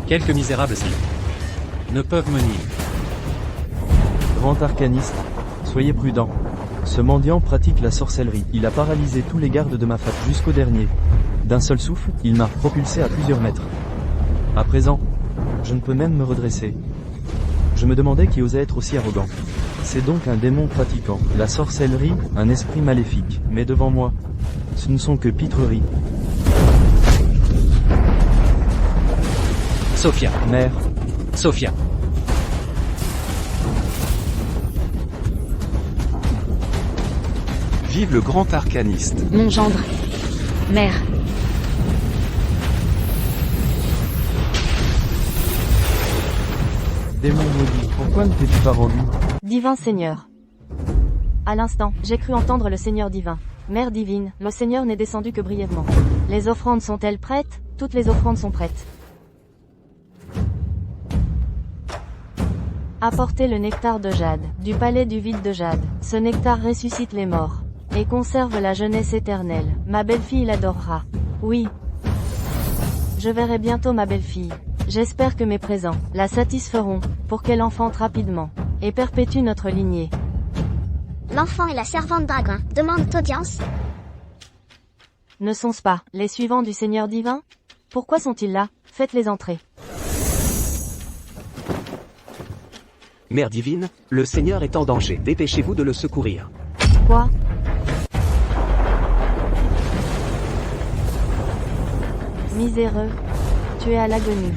Quelques misérables ne peuvent me nier. Grand arcaniste, soyez prudent. Ce mendiant pratique la sorcellerie. Il a paralysé tous les gardes de ma femme jusqu'au dernier. D'un seul souffle, il m'a propulsé à plusieurs mètres. À présent, je ne peux même me redresser. Je me demandais qui osait être aussi arrogant. C'est donc un démon pratiquant la sorcellerie, un esprit maléfique. Mais devant moi, ce ne sont que pitreries. Sophia. Mère. Sophia. Vive le grand arcaniste. Mon gendre. Mère. Démon maudit, pourquoi ne t'es-tu pas rendu? Divin Seigneur. À l'instant, j'ai cru entendre le Seigneur divin. Mère divine, le Seigneur n'est descendu que brièvement. Les offrandes sont-elles prêtes? Toutes les offrandes sont prêtes. Apportez le nectar de jade, du palais du vide de jade. Ce nectar ressuscite les morts. Et conserve la jeunesse éternelle. Ma belle-fille l'adorera. Oui. Je verrai bientôt ma belle-fille. J'espère que mes présents la satisferont, pour qu'elle enfante rapidement, et perpétue notre lignée. L'enfant et la servante dragon demandent audience. Ne sont-ce pas les suivants du Seigneur divin? Pourquoi sont-ils là? Faites-les entrer. Mère divine, le Seigneur est en danger. Dépêchez-vous de le secourir. Quoi? Miséreux, tu es à l'agonie.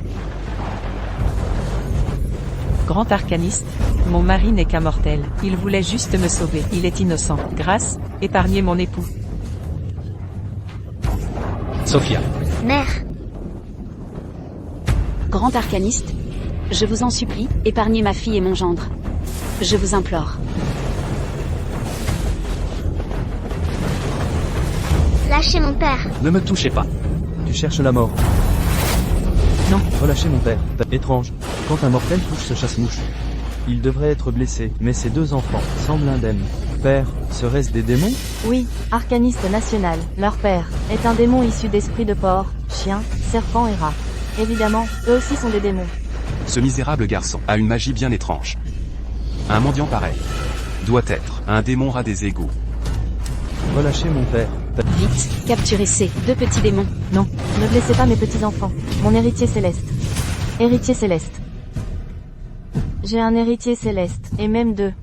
Grand arcaniste, mon mari n'est qu'un mortel. Il voulait juste me sauver. Il est innocent. Grâce, épargnez mon époux. Sophia. Mère. Grand arcaniste, je vous en supplie, épargnez ma fille et mon gendre. Je vous implore. Lâchez mon père. Ne me touchez pas. Tu cherches la mort. Non. Relâchez mon père. Étrange. Quand un mortel touche ce chasse-mouche. Ils devraient être blessés, mais ces deux enfants semblent indemnes. Père, serait-ce des démons? Oui, Arcaniste national, leur père, est un démon issu d'esprits de porc, chiens, serpents et rats. Évidemment, eux aussi sont des démons. Ce misérable garçon a une magie bien étrange. Un mendiant pareil doit être un démon rat des égouts. Relâchez mon père. Vite, capturez ces deux petits démons. Non, ne blessez pas mes petits-enfants. Mon héritier céleste. Héritier céleste. J'ai un héritier céleste, et même deux.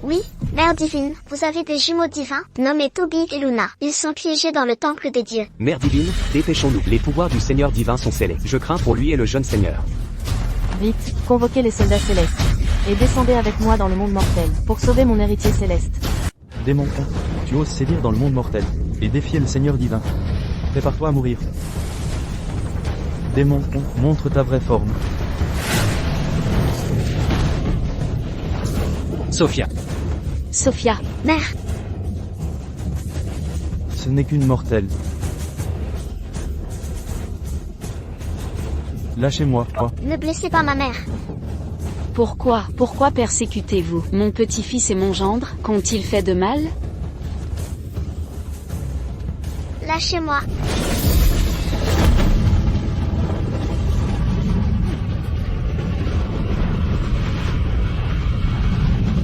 Oui, Mère divine, vous avez des jumeaux divins, nommés Toby et Luna. Ils sont piégés dans le temple des dieux. Mère divine, dépêchons-nous. Les pouvoirs du Seigneur divin sont scellés. Je crains pour lui et le jeune Seigneur. Vite, convoquez les soldats célestes. Et descendez avec moi dans le monde mortel, pour sauver mon héritier céleste. Démon, tu oses sévir dans le monde mortel, et défier le Seigneur divin. Prépare-toi à mourir. Démon, montre ta vraie forme. Sophia. Sophia, Mère, Ce n'est qu'une mortelle. Lâchez-moi. ne blessez pas ma mère. pourquoi persécutez-vous mon petit-fils et mon gendre? Qu'ont-ils fait de mal? Lâchez-moi.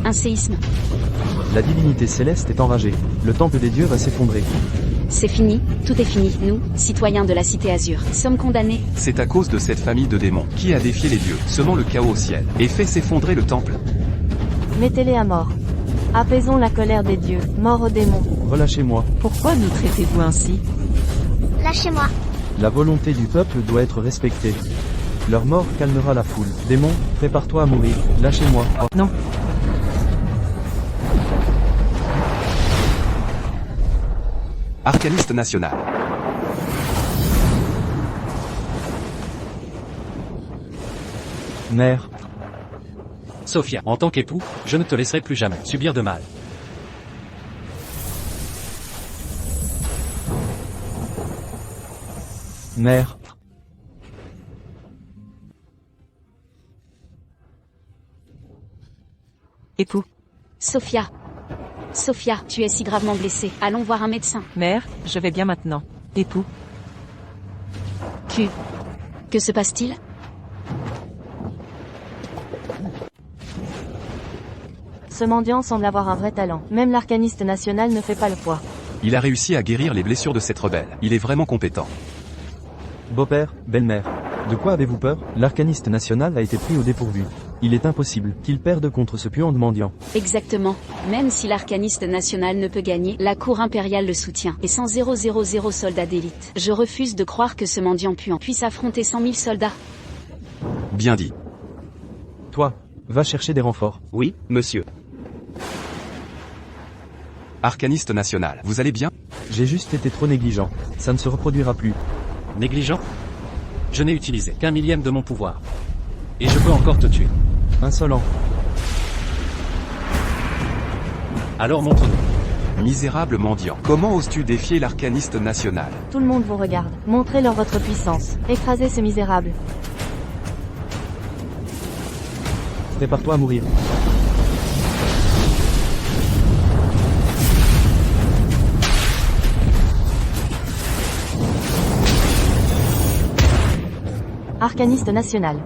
Un séisme. La divinité céleste est enragée. Le temple des dieux va s'effondrer. C'est fini, tout est fini. Nous, citoyens de la Cité Azur, sommes condamnés. C'est à cause de cette famille de démons qui a défié les dieux, semant le chaos au ciel, et fait s'effondrer le temple. Mettez-les à mort. Apaisons la colère des dieux, mort aux démons. Relâchez-moi. Pourquoi nous traitez-vous ainsi? Lâchez-moi. La volonté du peuple doit être respectée. Leur mort calmera la foule. Démon, prépare-toi à mourir. Lâchez-moi. Non. Arcaniste national. Mère, Sophia, en tant qu'époux, je ne te laisserai plus jamais subir de mal. mère, Époux. Sophia. Sophia, tu es si gravement blessée. Allons voir un médecin. Mère, je vais bien maintenant. Époux. Que se passe-t-il? Ce mendiant semble avoir un vrai talent. Même l'arcaniste national ne fait pas le poids. Il a réussi à guérir les blessures de cette rebelle. Il est vraiment compétent. beau-père, belle-mère. De quoi avez-vous peur? L'arcaniste national a été pris au dépourvu. Il est impossible qu'il perde contre ce puant de mendiant. Exactement. Même si l'arcaniste national ne peut gagner, la cour impériale le soutient. Et sans 000 soldats d'élite, je refuse de croire que ce mendiant puant puisse affronter 100 000 soldats. Bien dit. Toi, va chercher des renforts. Oui, monsieur. Arcaniste national, vous allez bien? J'ai juste été trop négligent. Ça ne se reproduira plus. Négligent? Je n'ai utilisé qu'un millième de mon pouvoir. Et je peux encore te tuer. Insolent. Alors montre-nous. Misérable mendiant, comment oses-tu défier l'arcaniste national? Tout le monde vous regarde. Montrez-leur votre puissance. Écrasez ce misérable. Prépare-toi à mourir. Arcaniste national.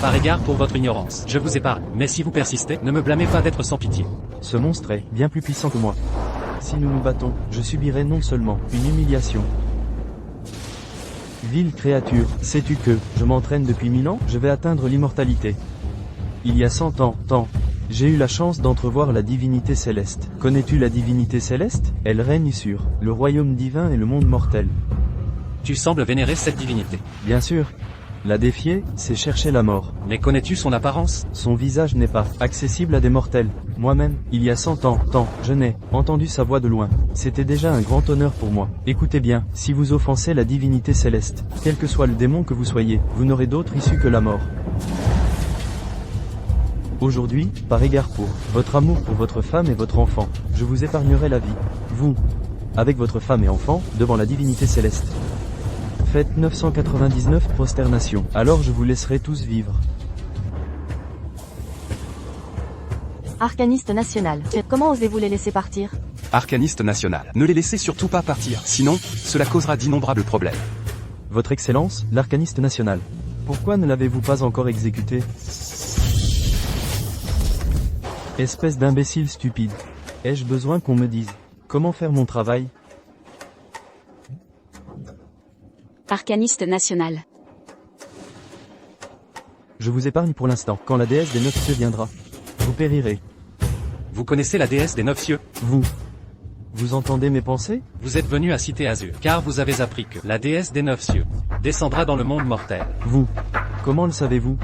Par égard pour votre ignorance, je vous épargne. Mais si vous persistez, ne me blâmez pas d'être sans pitié. Ce monstre est bien plus puissant que moi. Si nous nous battons, je subirai non seulement une humiliation. Vile créature, sais-tu que je m'entraîne depuis 1000 ans? Je vais atteindre l'immortalité. Il y a 100 ans, j'ai eu la chance d'entrevoir la divinité céleste. Connais-tu la divinité céleste? Elle règne sur le royaume divin et le monde mortel. Tu sembles vénérer cette divinité. Bien sûr. La défier, c'est chercher la mort. Mais connais-tu son apparence? Son visage n'est pas accessible à des mortels. Moi-même, il y a 100 ans, je n'ai entendu sa voix de loin. C'était déjà un grand honneur pour moi. Écoutez bien, si vous offensez la divinité céleste, quel que soit le démon que vous soyez, vous n'aurez d'autre issue que la mort. Aujourd'hui, par égard pour votre amour pour votre femme et votre enfant, je vous épargnerai la vie. Vous, avec votre femme et enfant, devant la divinité céleste. Faites 999 prosternations, alors je vous laisserai tous vivre. Arcaniste national. Comment osez-vous les laisser partir? Arcaniste national. Ne les laissez surtout pas partir, sinon, cela causera d'innombrables problèmes. Votre Excellence, l'arcaniste national. Pourquoi ne l'avez-vous pas encore exécuté? Espèce d'imbécile stupide. Ai-je besoin qu'on me dise comment faire mon travail? Arcaniste national. Je vous épargne pour l'instant. Quand la déesse des 9 cieux viendra, vous périrez. Vous connaissez la déesse des 9 cieux? Vous entendez mes pensées? Vous êtes venu à Cité Azur, car vous avez appris que la déesse des 9 cieux descendra dans le monde mortel. Comment le savez-vous?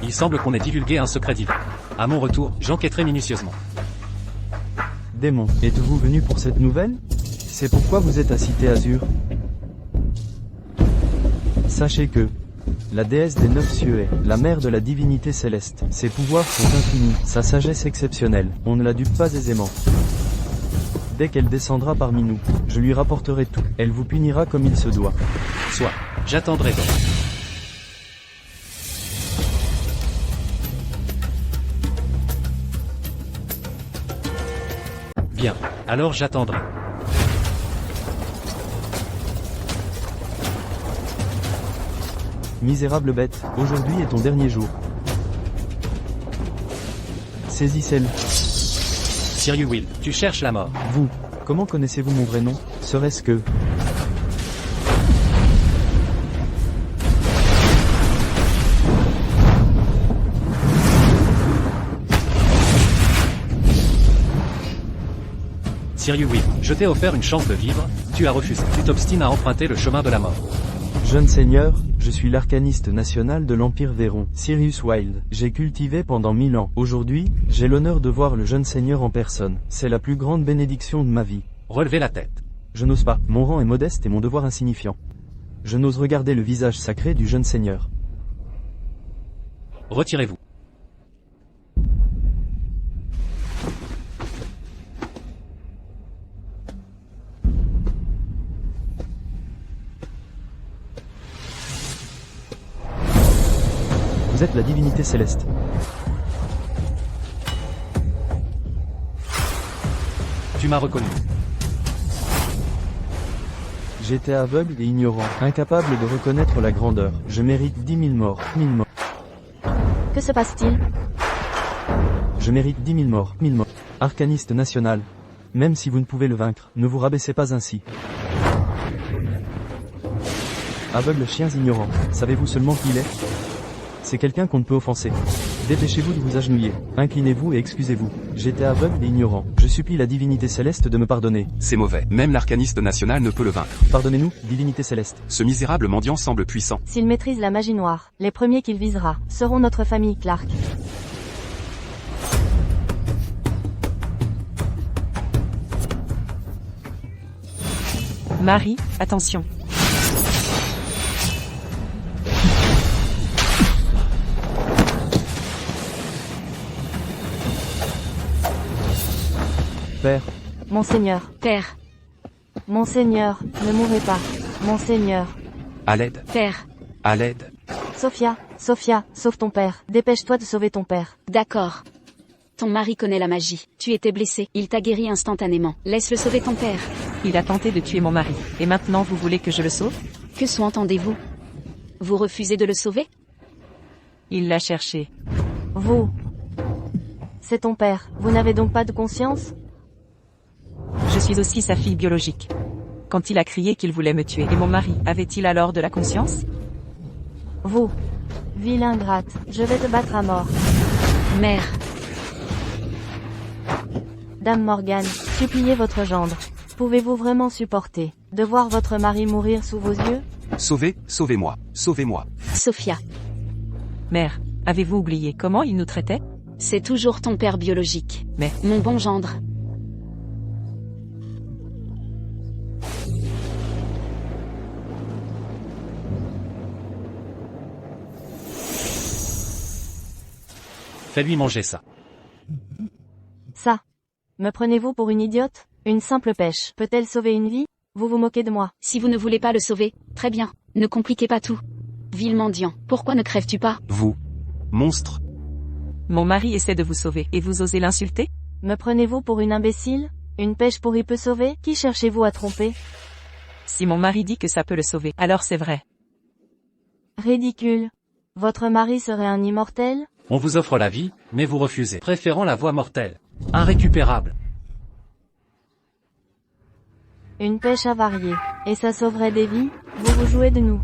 Il semble qu'on ait divulgué un secret divin. À mon retour, j'enquêterai minutieusement. Démon, êtes-vous venu pour cette nouvelle? C'est pourquoi vous êtes à Cité Azur. Sachez que la déesse des 9 cieux est la mère de la divinité céleste. Ses pouvoirs sont infinis, sa sagesse exceptionnelle. On ne la dupe pas aisément. Dès qu'elle descendra parmi nous, je lui rapporterai tout. Elle vous punira comme il se doit. Soit, j'attendrai donc. Bien, alors j'attendrai. Misérable bête, aujourd'hui est ton dernier jour. Saisissez-le. Sirius Will, tu cherches la mort. Comment connaissez-vous mon vrai nom? Serait-ce que... Sirius Will, je t'ai offert une chance de vivre, tu as refusé. Tu t'obstines à emprunter le chemin de la mort. Jeune seigneur, je suis l'arcaniste national de l'Empire Véron, Sirius Wilde. J'ai cultivé pendant 1000 ans. Aujourd'hui, j'ai l'honneur de voir le jeune seigneur en personne. C'est la plus grande bénédiction de ma vie. Relevez la tête. Je n'ose pas, mon rang est modeste et mon devoir insignifiant. Je n'ose regarder le visage sacré du jeune seigneur. Retirez-vous. Vous êtes la divinité céleste. Tu m'as reconnu. J'étais aveugle et ignorant, incapable de reconnaître la grandeur. Je mérite 10 000 morts. 1000 morts. Que se passe-t-il? Je mérite 10 000 morts. 1000 morts. Arcaniste national. Même si vous ne pouvez le vaincre, ne vous rabaissez pas ainsi. Aveugles chiens ignorants. Savez-vous seulement qui il est? C'est quelqu'un qu'on ne peut offenser. Dépêchez-vous de vous agenouiller. Inclinez-vous et excusez-vous. J'étais aveugle et ignorant. Je supplie la divinité céleste de me pardonner. C'est mauvais. Même l'arcaniste national ne peut le vaincre. Pardonnez-nous, divinité céleste. Ce misérable mendiant semble puissant. S'il maîtrise la magie noire, les premiers qu'il visera seront notre famille Clark. Marie, attention. Père, Monseigneur, Père, Monseigneur, ne mourrez pas. Monseigneur. À l'aide, père. à l'aide. Sophia, sauve ton père. Dépêche-toi de sauver ton père. D'accord. Ton mari connaît la magie. Tu étais blessé, il t'a guéri instantanément. Laisse-le sauver ton père. Il a tenté de tuer mon mari. Et maintenant vous voulez que je le sauve? Que sous-entendez-vous? Vous refusez de le sauver? Il l'a cherché. Vous. C'est ton père. Vous n'avez donc pas de conscience? Je suis aussi sa fille biologique. Quand il a crié qu'il voulait me tuer, et mon mari, avait-il alors de la conscience? Vous. Ville ingrate, je vais te battre à mort. Mère. Dame Morgane, suppliez votre gendre. Pouvez-vous vraiment supporter de voir votre mari mourir sous vos yeux? Sauvez-moi, sauvez-moi. Sophia. Mère, avez-vous oublié comment il nous traitait? C'est toujours ton père biologique. Mais, Mon bon gendre. Fais-lui manger ça. Ça. Me prenez-vous pour une idiote? Une simple pêche peut-elle sauver une vie? Vous vous moquez de moi. Si vous ne voulez pas le sauver, très bien. Ne compliquez pas tout. Vil mendiant, pourquoi ne crèves-tu pas? Vous. Monstre. Mon mari essaie de vous sauver, et vous osez l'insulter? Me prenez-vous pour une imbécile? Une pêche pourrie peut sauver? Qui cherchez-vous à tromper? Si mon mari dit que ça peut le sauver, alors c'est vrai. Ridicule. Votre mari serait un immortel? On vous offre la vie, mais vous refusez, préférant la voie mortelle. Inrécupérable. Une pêche avariée. Et ça sauverait des vies? Vous vous jouez de nous.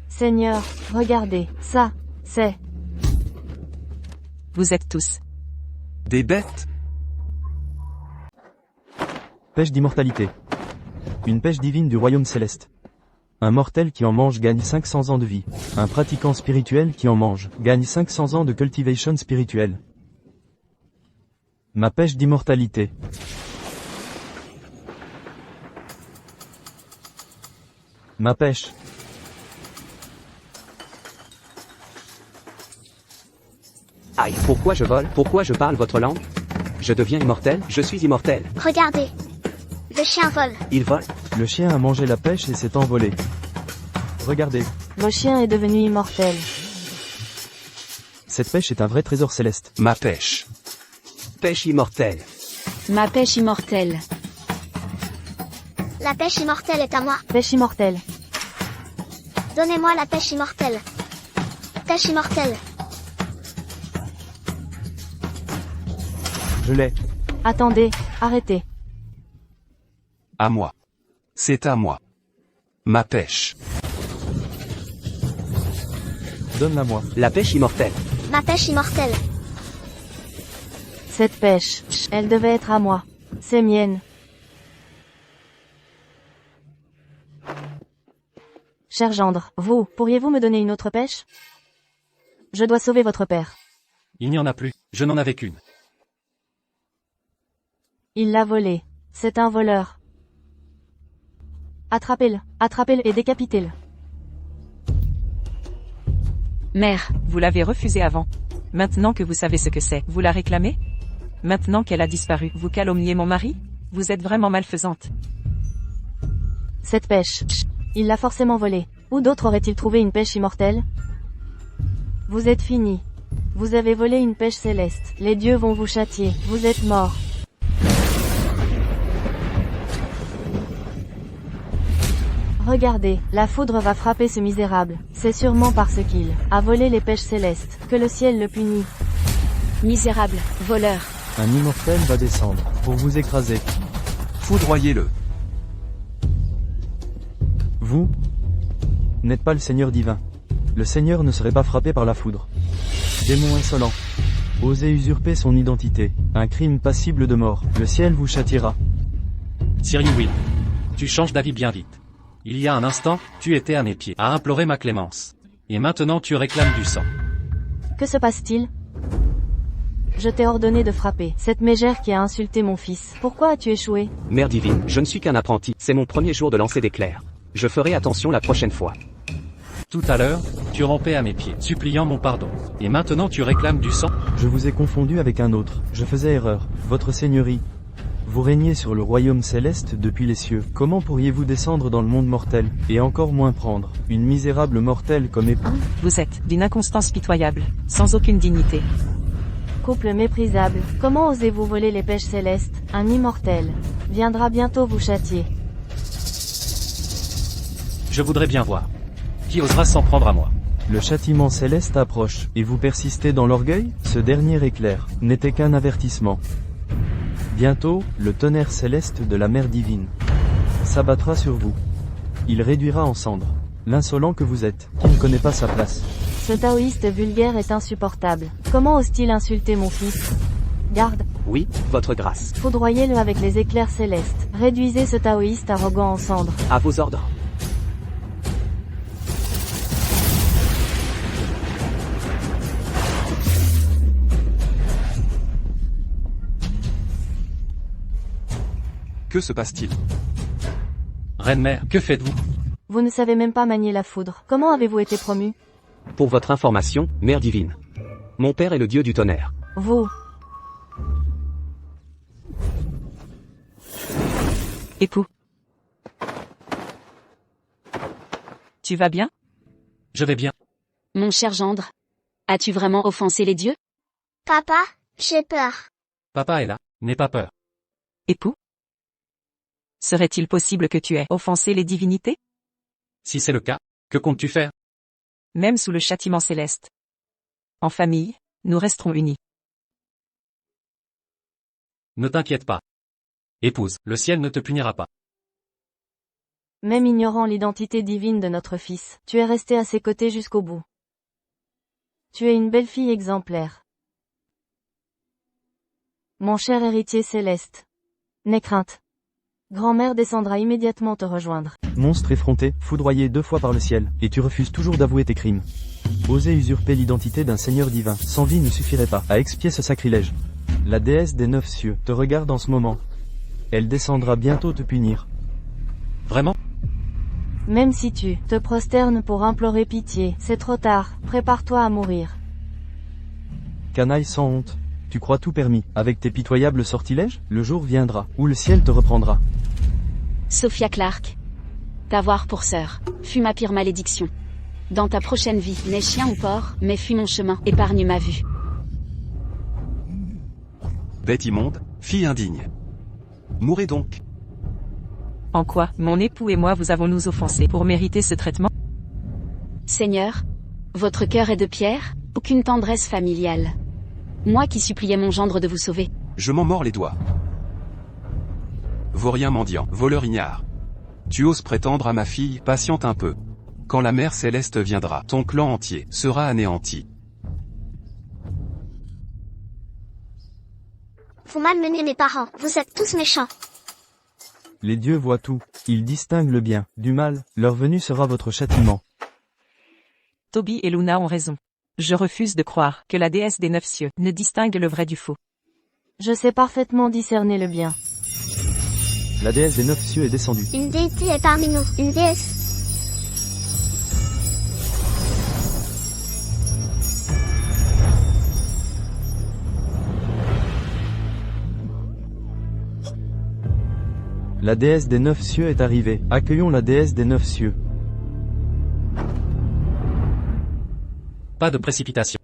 Seigneur, regardez, ça, c'est... Vous êtes tous. Des bêtes? Pêche d'immortalité. Une pêche divine du royaume céleste. Un mortel qui en mange gagne 500 ans de vie. Un pratiquant spirituel qui en mange gagne 500 ans de cultivation spirituelle. Ma pêche d'immortalité. Ma pêche. Aïe, pourquoi je vole? Pourquoi je parle votre langue? Je deviens immortel? Je suis immortel. Regardez. Le chien vole. Il vole? Le chien a mangé la pêche et s'est envolé. Regardez. Le chien est devenu immortel. Cette pêche est un vrai trésor céleste. Ma pêche. Pêche immortelle. Ma pêche immortelle. La pêche immortelle est à moi. Pêche immortelle. Donnez-moi la pêche immortelle. Pêche immortelle. Je l'ai. Attendez, arrêtez. À moi. C'est à moi. Ma pêche. Donne-la moi. La pêche immortelle. Ma pêche immortelle. Cette pêche, elle devait être à moi. C'est mienne. Cher gendre, vous, pourriez-vous me donner une autre pêche? Je dois sauver votre père. Il n'y en a plus, je n'en avais qu'une. Il l'a volée. C'est un voleur. Attrapez-le et décapitez-le. Mère, Vous l'avez refusé avant. Maintenant que vous savez ce que c'est, vous la réclamez? Maintenant qu'elle a disparu, vous calomniez mon mari? Vous êtes vraiment malfaisante. Cette pêche, il l'a forcément volée. Où d'autre aurait-il trouvé une pêche immortelle? Vous êtes fini. Vous avez volé une pêche céleste. Les dieux vont vous châtier. Vous êtes mort. Regardez, la foudre va frapper ce misérable. C'est sûrement parce qu'il a volé les pêches célestes que le ciel le punit. misérable, voleur. Un immortel va descendre pour vous écraser. Foudroyez-le. Vous n'êtes pas le Seigneur divin. Le Seigneur ne serait pas frappé par la foudre. Démon insolent. Osez usurper son identité. Un crime passible de mort. Le ciel vous châtiera. Cyril Will. Tu changes d'avis bien vite. Il y a un instant, tu étais à mes pieds, à implorer ma clémence. Et maintenant tu réclames du sang. Que se passe-t-il? Je t'ai ordonné de frapper cette mégère qui a insulté mon fils. Pourquoi as-tu échoué? Mère divine, je ne suis qu'un apprenti. C'est mon premier jour de lancer d'éclairs. Je ferai attention la prochaine fois. Tout à l'heure, tu rampais à mes pieds, suppliant mon pardon. Et maintenant tu réclames du sang? Je vous ai confondu avec un autre. Je faisais erreur. Votre Seigneurie. Vous régnez sur le royaume céleste depuis les cieux. Comment pourriez-vous descendre dans le monde mortel, et encore moins prendre une misérable mortelle comme époux? Vous êtes d'une inconstance pitoyable, sans aucune dignité. Couple méprisable, comment osez-vous voler les pêches célestes? Un immortel viendra bientôt vous châtier. Je voudrais bien voir. Qui osera s'en prendre à moi? Le châtiment céleste approche, et vous persistez dans l'orgueil? Ce dernier éclair n'était qu'un avertissement. Bientôt, le tonnerre céleste de la mer divine s'abattra sur vous. Il réduira en cendres l'insolent que vous êtes, qui ne connaît pas sa place. Ce taoïste vulgaire est insupportable. Comment ose-t-il insulter mon fils? Garde, Oui, votre grâce. foudroyez-le avec les éclairs célestes. Réduisez ce taoïste arrogant en cendres. À vos ordres. Que se passe-t-il? Reine-mère, que faites-vous? Vous ne savez même pas manier la foudre. Comment avez-vous été promu? Pour votre information, Mère divine. Mon père est le dieu du tonnerre. Vous. Époux. Tu vas bien? Je vais bien. Mon cher gendre. As-tu vraiment offensé les dieux? Papa, j'ai peur. Papa est là, n'aie pas peur. Époux? Serait-il possible que tu aies offensé les divinités? Si c'est le cas, que comptes-tu faire? Même sous le châtiment céleste. En famille, nous resterons unis. Ne t'inquiète pas. Épouse, le ciel ne te punira pas. Même ignorant l'identité divine de notre fils, tu es resté à ses côtés jusqu'au bout. Tu es une belle fille exemplaire. Mon cher héritier céleste. N'aie crainte. Grand-mère descendra immédiatement te rejoindre. Monstre effronté, foudroyé 2 fois par le ciel, et tu refuses toujours d'avouer tes crimes. Oser usurper l'identité d'un seigneur divin, sans vie ne suffirait pas à expier ce sacrilège. La déesse des 9 cieux te regarde en ce moment. Elle descendra bientôt te punir. Vraiment? Même si tu te prosternes pour implorer pitié, c'est trop tard, prépare-toi à mourir. Canaille sans honte. Tu crois tout permis. Avec tes pitoyables sortilèges, le jour viendra, où le ciel te reprendra. Sophia Clark. T'avoir pour sœur fut ma pire malédiction. Dans ta prochaine vie, n'aie chien ou porc, mais fuis mon chemin, épargne ma vue. Bête immonde, fille indigne. Mourez donc. En quoi, mon époux et moi vous avons-nous offensés pour mériter ce traitement? Seigneur, votre cœur est de pierre, aucune tendresse familiale. Moi qui suppliais mon gendre de vous sauver. Je m'en mords les doigts. Vaurien mendiant, voleur ignare. Tu oses prétendre à ma fille, patiente un peu. Quand la mère céleste viendra, ton clan entier sera anéanti. Vous malmenez mes parents, vous êtes tous méchants. Les dieux voient tout. Ils distinguent le bien du mal. Leur venue sera votre châtiment. Toby et Luna ont raison. Je refuse de croire que la déesse des 9 cieux ne distingue le vrai du faux. Je sais parfaitement discerner le bien. La déesse des 9 cieux est descendue. Une déité est parmi nous, une déesse. La déesse des 9 cieux est arrivée. Accueillons la déesse des 9 cieux. Pas de précipitation.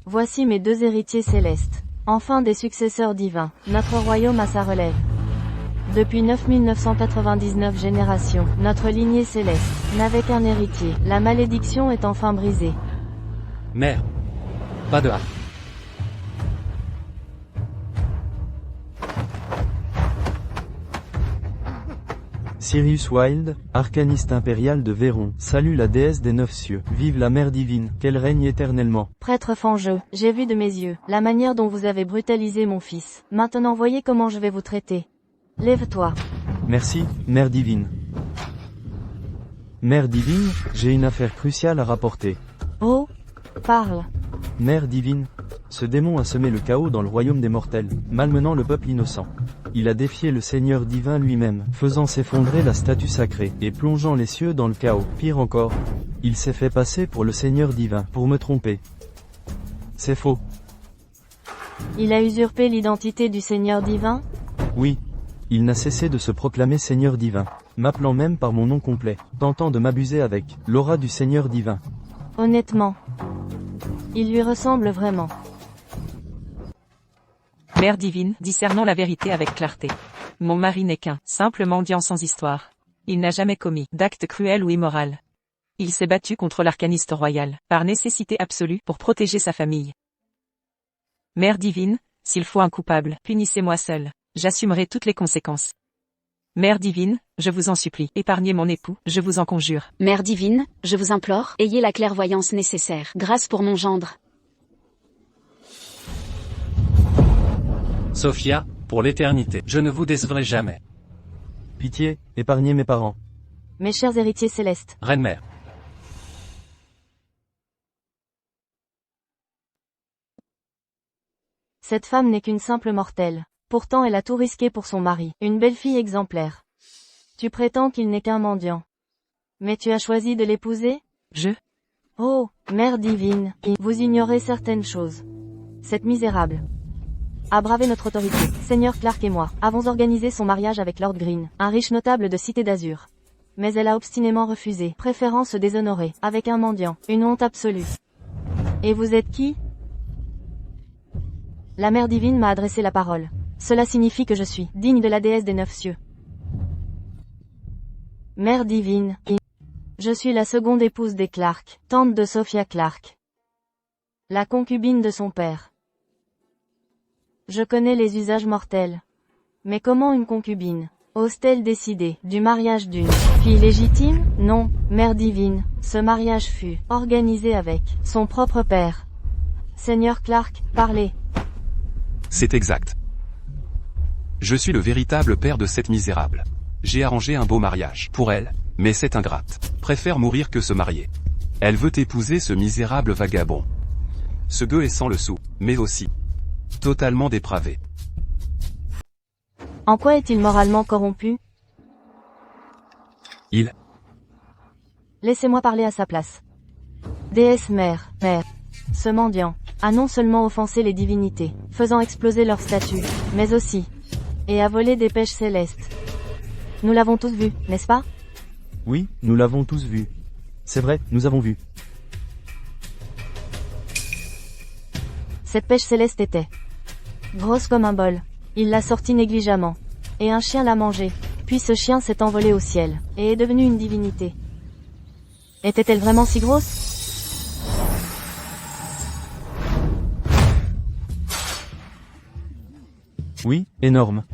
Voici mes 2 héritiers célestes. Enfin des successeurs divins. Notre royaume à sa relève. Depuis 9999 générations, notre lignée céleste n'avait qu'un héritier. La malédiction est enfin brisée. Mère. Pas de hâte. Sirius Wilde, arcaniste impérial de Véron, salue la déesse des 9 cieux. Vive la mère divine, qu'elle règne éternellement. Prêtre Fangeux, j'ai vu de mes yeux la manière dont vous avez brutalisé mon fils. Maintenant voyez comment je vais vous traiter. Lève-toi. Merci, mère divine. Mère divine, j'ai une affaire cruciale à rapporter. Oh, parle. Mère divine, ce démon a semé le chaos dans le royaume des mortels, malmenant le peuple innocent. Il a défié le Seigneur divin lui-même, faisant s'effondrer la statue sacrée, et plongeant les cieux dans le chaos. Pire encore, il s'est fait passer pour le Seigneur divin, pour me tromper. C'est faux. Il a usurpé l'identité du Seigneur divin? Oui. Il n'a cessé de se proclamer Seigneur divin, m'appelant même par mon nom complet, tentant de m'abuser avec l'aura du Seigneur divin. Honnêtement, il lui ressemble vraiment. Mère divine, discernons la vérité avec clarté. Mon mari n'est qu'un simple mendiant sans histoire. Il n'a jamais commis d'acte cruel ou immoral. Il s'est battu contre l'arcaniste royal, par nécessité absolue, pour protéger sa famille. Mère divine, s'il faut un coupable, punissez-moi seul. J'assumerai toutes les conséquences. Mère divine, je vous en supplie, épargnez mon époux, je vous en conjure. Mère divine, je vous implore, ayez la clairvoyance nécessaire. Grâce pour mon gendre. Sophia, pour l'éternité, je ne vous décevrai jamais. Pitié, épargnez mes parents. Mes chers héritiers célestes. Reine-mère. Cette femme n'est qu'une simple mortelle. Pourtant elle a tout risqué pour son mari, une belle fille exemplaire. Tu prétends qu'il n'est qu'un mendiant. Mais tu as choisi de l'épouser? Oh, mère divine, vous ignorez certaines choses. Cette misérable a bravé notre autorité. Seigneur Clark et moi avons organisé son mariage avec Lord Green, un riche notable de Cité d'Azur. mais elle a obstinément refusé, préférant se déshonorer, avec un mendiant, une honte absolue. Et vous êtes qui? La mère divine m'a adressé la parole. Cela signifie que je suis digne de la déesse des 9 cieux. Mère divine, je suis la seconde épouse des Clark, tante de Sophia Clark, la concubine de son père. Je connais les usages mortels. Mais comment une concubine ose-t-elle décider du mariage d'une fille légitime? Non, mère divine, ce mariage fut organisé avec son propre père. Seigneur Clark, parlez. C'est exact. Je suis le véritable père de cette misérable. J'ai arrangé un beau mariage pour elle, mais cette ingrate préfère mourir que se marier. Elle veut épouser ce misérable vagabond. Ce gueux est sans le sou, mais aussi totalement dépravé. En quoi est-il moralement corrompu? Laissez-moi parler à sa place. Déesse mère, ce mendiant a non seulement offensé les divinités, faisant exploser leur statue, mais aussi, et a volé des pêches célestes. Nous l'avons tous vu, n'est-ce pas? Oui, nous l'avons tous vu. C'est vrai, nous avons vu. Cette pêche céleste était grosse comme un bol. Il l'a sortie négligemment. Et un chien l'a mangée. Puis ce chien s'est envolé au ciel, et est devenu une divinité. Était-elle vraiment si grosse? Oui, énorme.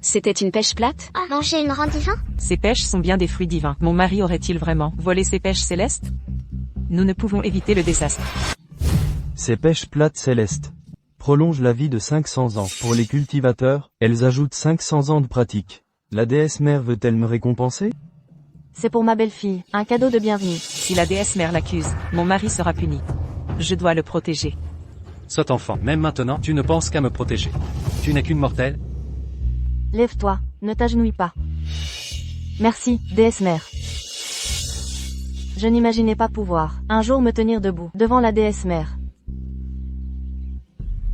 C'était une pêche plate? Ah, manger une rang divin? Ces pêches sont bien des fruits divins. Mon mari aurait-il vraiment volé ces pêches célestes? Nous ne pouvons éviter le désastre. Ces pêches plates célestes prolongent la vie de 500 ans. Pour les cultivateurs, elles ajoutent 500 ans de pratique. La déesse mère veut-elle me récompenser? C'est pour ma belle-fille, un cadeau de bienvenue. Si la déesse mère l'accuse, mon mari sera puni. Je dois le protéger. Sot enfant, même maintenant, tu ne penses qu'à me protéger. Tu n'es qu'une mortelle? Lève-toi, ne t'agenouille pas. Merci, déesse mère. Je n'imaginais pas pouvoir, un jour me tenir debout, devant la déesse mère.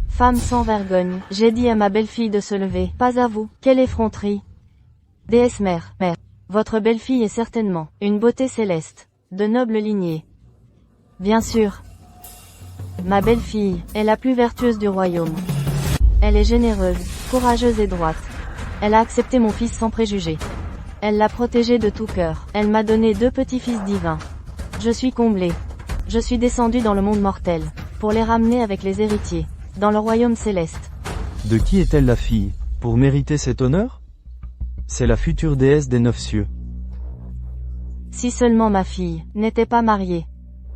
Femme sans vergogne, j'ai dit à ma belle-fille de se lever, pas à vous, quelle effronterie. Déesse mère, votre belle-fille est certainement une beauté céleste, de noble lignée. Bien sûr. Ma belle-fille est la plus vertueuse du royaume. Elle est généreuse, courageuse et droite. Elle a accepté mon fils sans préjugés. Elle l'a protégé de tout cœur. Elle m'a donné 2 petits-fils divins. Je suis comblé. Je suis descendu dans le monde mortel, pour les ramener avec les héritiers, dans le royaume céleste. De qui est-elle la fille, pour mériter cet honneur? C'est la future déesse des 9 cieux. Si seulement ma fille n'était pas mariée.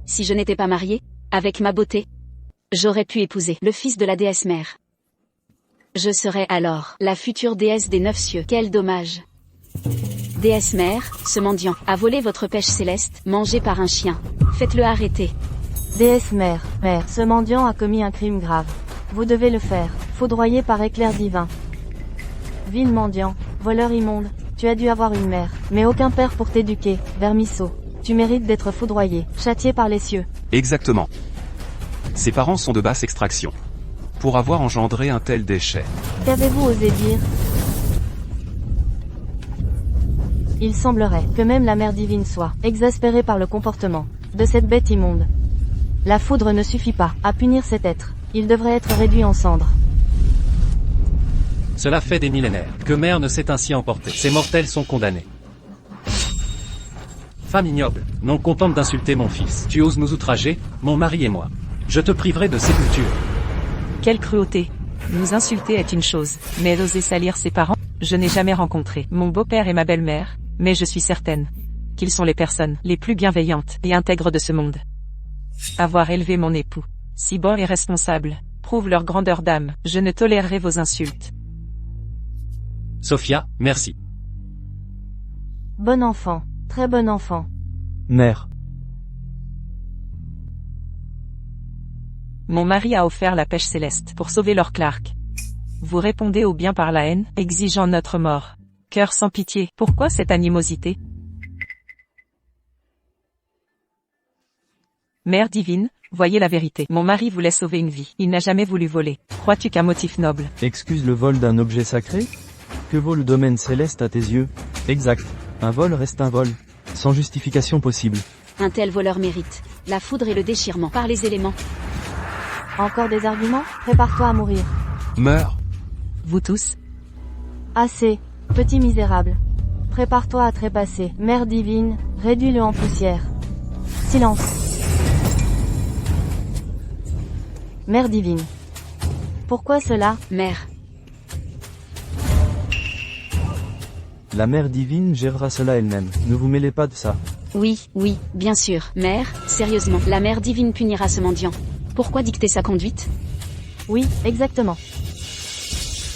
Si je n'étais pas mariée, avec ma beauté, j'aurais pu épouser le fils de la déesse mère. Je serais alors la future déesse des 9 cieux. Quel dommage. Déesse mère, ce mendiant a volé votre pêche céleste, mangée par un chien. Faites-le arrêter. Déesse mère, ce mendiant a commis un crime grave. Vous devez le faire, foudroyer par éclair divin. Vil mendiant, voleur immonde, tu as dû avoir une mère, mais aucun père pour t'éduquer, vermisseau. Tu mérites d'être foudroyé, châtié par les cieux. Exactement. Ses parents sont de basse extraction. Pour avoir engendré un tel déchet. Qu'avez-vous osé dire? Il semblerait que même la mère divine soit exaspérée par le comportement de cette bête immonde. La foudre ne suffit pas à punir cet être. Il devrait être réduit en cendres. Cela fait des millénaires que mère ne s'est ainsi emportée. Ces mortels sont condamnés. Femme ignoble, non contente d'insulter mon fils, tu oses nous outrager, mon mari et moi. Je te priverai de sépulture. Quelle cruauté. Nous insulter est une chose, mais oser salir ses parents? Je n'ai jamais rencontré mon beau-père et ma belle-mère, mais je suis certaine qu'ils sont les personnes les plus bienveillantes et intègres de ce monde. Avoir élevé mon époux, si bon et responsable, prouve leur grandeur d'âme. Je ne tolérerai vos insultes. Sophia, merci. Bon enfant, très bon enfant. Mère. Mon mari a offert la pêche céleste pour sauver leur Clark. Vous répondez au bien par la haine, exigeant notre mort. Cœur sans pitié, pourquoi cette animosité? Mère divine, voyez la vérité. Mon mari voulait sauver une vie. Il n'a jamais voulu voler. Crois-tu qu'un motif noble? Excuse le vol d'un objet sacré? Que vaut le domaine céleste à tes yeux? Exact. Un vol reste un vol. Sans justification possible. Un tel voleur mérite la foudre et le déchirement par les éléments. Encore des arguments? Prépare-toi à mourir. Meurs. Vous tous? Assez, petit misérable. Prépare-toi à trépasser. Mère divine, réduis-le en poussière. Silence. Mère divine. Pourquoi cela? Mère, La mère divine gérera cela elle-même. Ne vous mêlez pas de ça. oui, bien sûr. Mère, sérieusement, la mère divine punira ce mendiant. Pourquoi dicter sa conduite? Oui, exactement.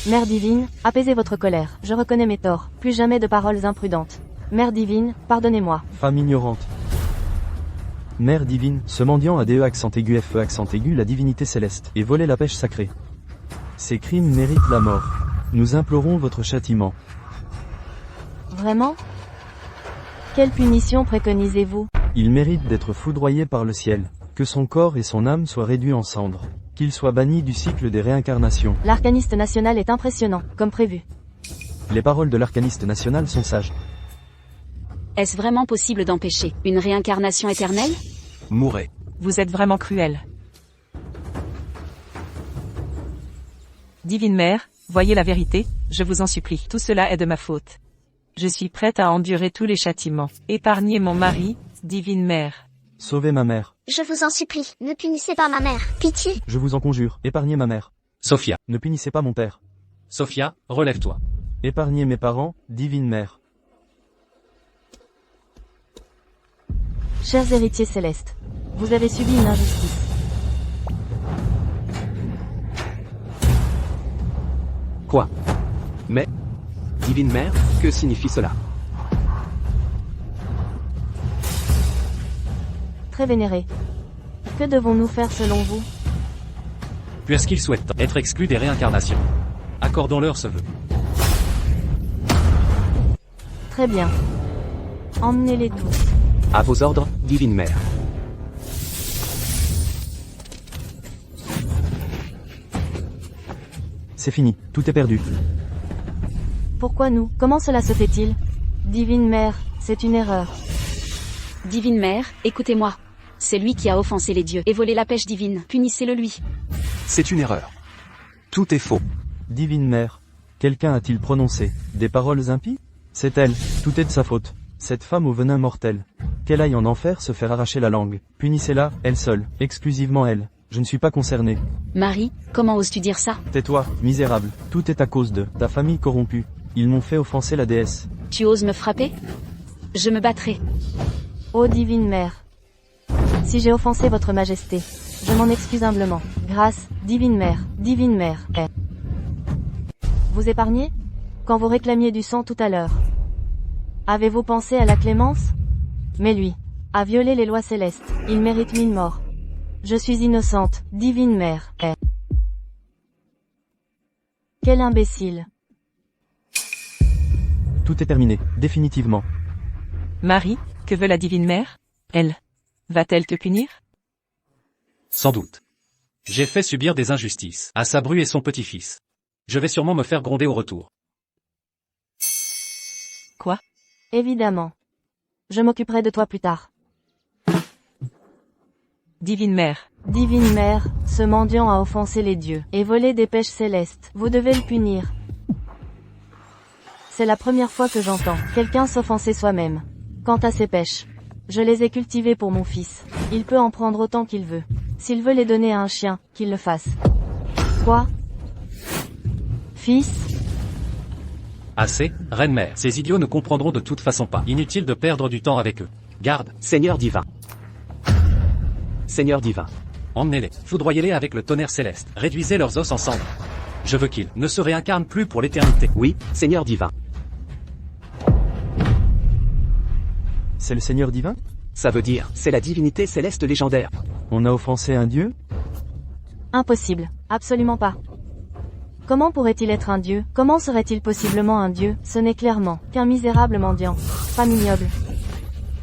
Mère divine, apaisez votre colère. Je reconnais mes torts. Plus jamais de paroles imprudentes. Mère divine, pardonnez-moi. Femme ignorante. Mère divine, ce mendiant a DE accent aigu FE accent aigu la divinité céleste, et volé la pêche sacrée. Ces crimes méritent la mort. Nous implorons votre châtiment. Vraiment? Quelle punition préconisez-vous? Il mérite d'être foudroyé par le ciel. Que son corps et son âme soient réduits en cendres. Qu'il soit banni du cycle des réincarnations. L'arcaniste national est impressionnant, comme prévu. Les paroles de l'arcaniste national sont sages. Est-ce vraiment possible d'empêcher une réincarnation éternelle? Mourrez. Vous êtes vraiment cruel. Divine Mère, voyez la vérité, je vous en supplie. Tout cela est de ma faute. Je suis prête à endurer tous les châtiments. Épargnez mon mari, Divine Mère. Sauvez ma mère. Je vous en supplie, ne punissez pas ma mère. Pitié. Je vous en conjure, épargnez ma mère. Sophia. Ne punissez pas mon père. Sophia, relève-toi. Épargnez mes parents, divine mère. Chers héritiers célestes, vous avez subi une injustice. Quoi? Mais, divine mère, que signifie cela? Très vénérés. Que devons-nous faire selon vous? Puisqu'ils souhaitent être exclus des réincarnations. Accordons-leur ce vœu. Très bien. Emmenez-les tous. À vos ordres, divine mère. C'est fini, tout est perdu. Pourquoi nous? Comment cela se fait-il? Divine Mère, c'est une erreur. Divine Mère, écoutez-moi. C'est lui qui a offensé les dieux et volé la pêche divine. Punissez-le lui. C'est une erreur. Tout est faux. Divine mère. Quelqu'un a-t-il prononcé des paroles impies? C'est elle, tout est de sa faute. Cette femme au venin mortel. Qu'elle aille en enfer se faire arracher la langue. Punissez-la, elle seule, exclusivement elle. Je ne suis pas concerné. Marie, comment oses-tu dire ça? Tais-toi, misérable. Tout est à cause de ta famille corrompue. Ils m'ont fait offenser la déesse. Tu oses me frapper? Je me battrai. Ô divine Mère. Si j'ai offensé votre majesté, je m'en excuse humblement. Grâce, divine Mère, est. Vous épargnez? Quand vous réclamiez du sang tout à l'heure. Avez-vous pensé à la clémence? Mais lui a violé les lois célestes. Il mérite 1000 morts. Je suis innocente, divine Mère, est. Quel imbécile. Tout est terminé, définitivement. Marie, que veut la Divine Mère? Elle. Va-t-elle te punir? Sans doute. J'ai fait subir des injustices à Sabru et son petit-fils. Je vais sûrement me faire gronder au retour. Quoi? Évidemment. Je m'occuperai de toi plus tard. Divine Mère. Divine Mère, ce mendiant a offensé les dieux et volé des pêches célestes. Vous devez le punir. C'est la première fois que j'entends quelqu'un s'offenser soi-même. Quant à ces pêches, je les ai cultivées pour mon fils. Il peut en prendre autant qu'il veut. S'il veut les donner à un chien, qu'il le fasse. Quoi? Fils? Assez, reine-mère. Ces idiots ne comprendront de toute façon pas. Inutile de perdre du temps avec eux. Garde, Seigneur divin. Seigneur divin. emmenez-les. Foudroyez-les avec le tonnerre céleste. Réduisez leurs os en cendres. Je veux qu'ils ne se réincarnent plus pour l'éternité. Oui, Seigneur divin. C'est le Seigneur divin? Ça veut dire, c'est la divinité céleste légendaire. On a offensé un dieu? Impossible. Absolument pas. Comment pourrait-il être un dieu? Comment serait-il possiblement un dieu? Ce n'est clairement qu'un misérable mendiant. Femme ignoble.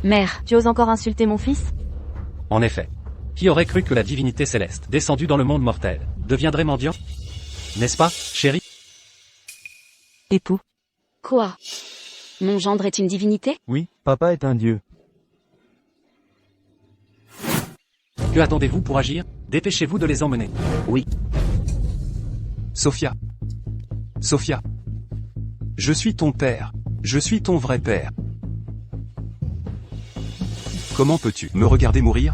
Mère, Tu oses encore insulter mon fils? En effet. Qui aurait cru que la divinité céleste, descendue dans le monde mortel, deviendrait mendiant? N'est-ce pas, chérie? Époux. quoi? Mon gendre est une divinité? Oui, papa est un dieu. Que attendez-vous pour agir? Dépêchez-vous de les emmener. Oui. Sophia. Sophia. Je suis ton père. Je suis ton vrai père. Comment peux-tu me regarder mourir?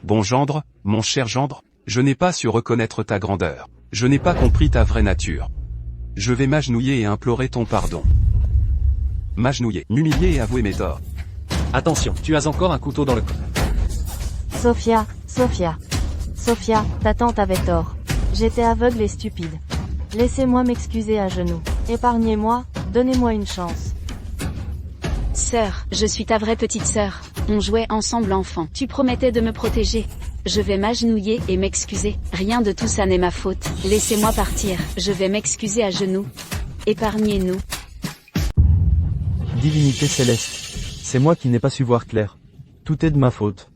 Bon gendre, mon cher gendre, je n'ai pas su reconnaître ta grandeur. Je n'ai pas compris ta vraie nature. Je vais m'agenouiller et implorer ton pardon. M'agenouiller, m'humilier et avouer mes torts. Attention, tu as encore un couteau dans le corps. Sophia, Sophia. Sophia, ta tante avait tort. J'étais aveugle et stupide. Laissez-moi m'excuser à genoux. Épargnez-moi, donnez-moi une chance. Sœur, je suis ta vraie petite sœur. On jouait ensemble enfant. Tu promettais de me protéger. Je vais m'agenouiller et m'excuser. Rien de tout ça n'est ma faute. Laissez-moi partir. Je vais m'excuser à genoux. Épargnez-nous. Divinité céleste. C'est moi qui n'ai pas su voir clair. Tout est de ma faute.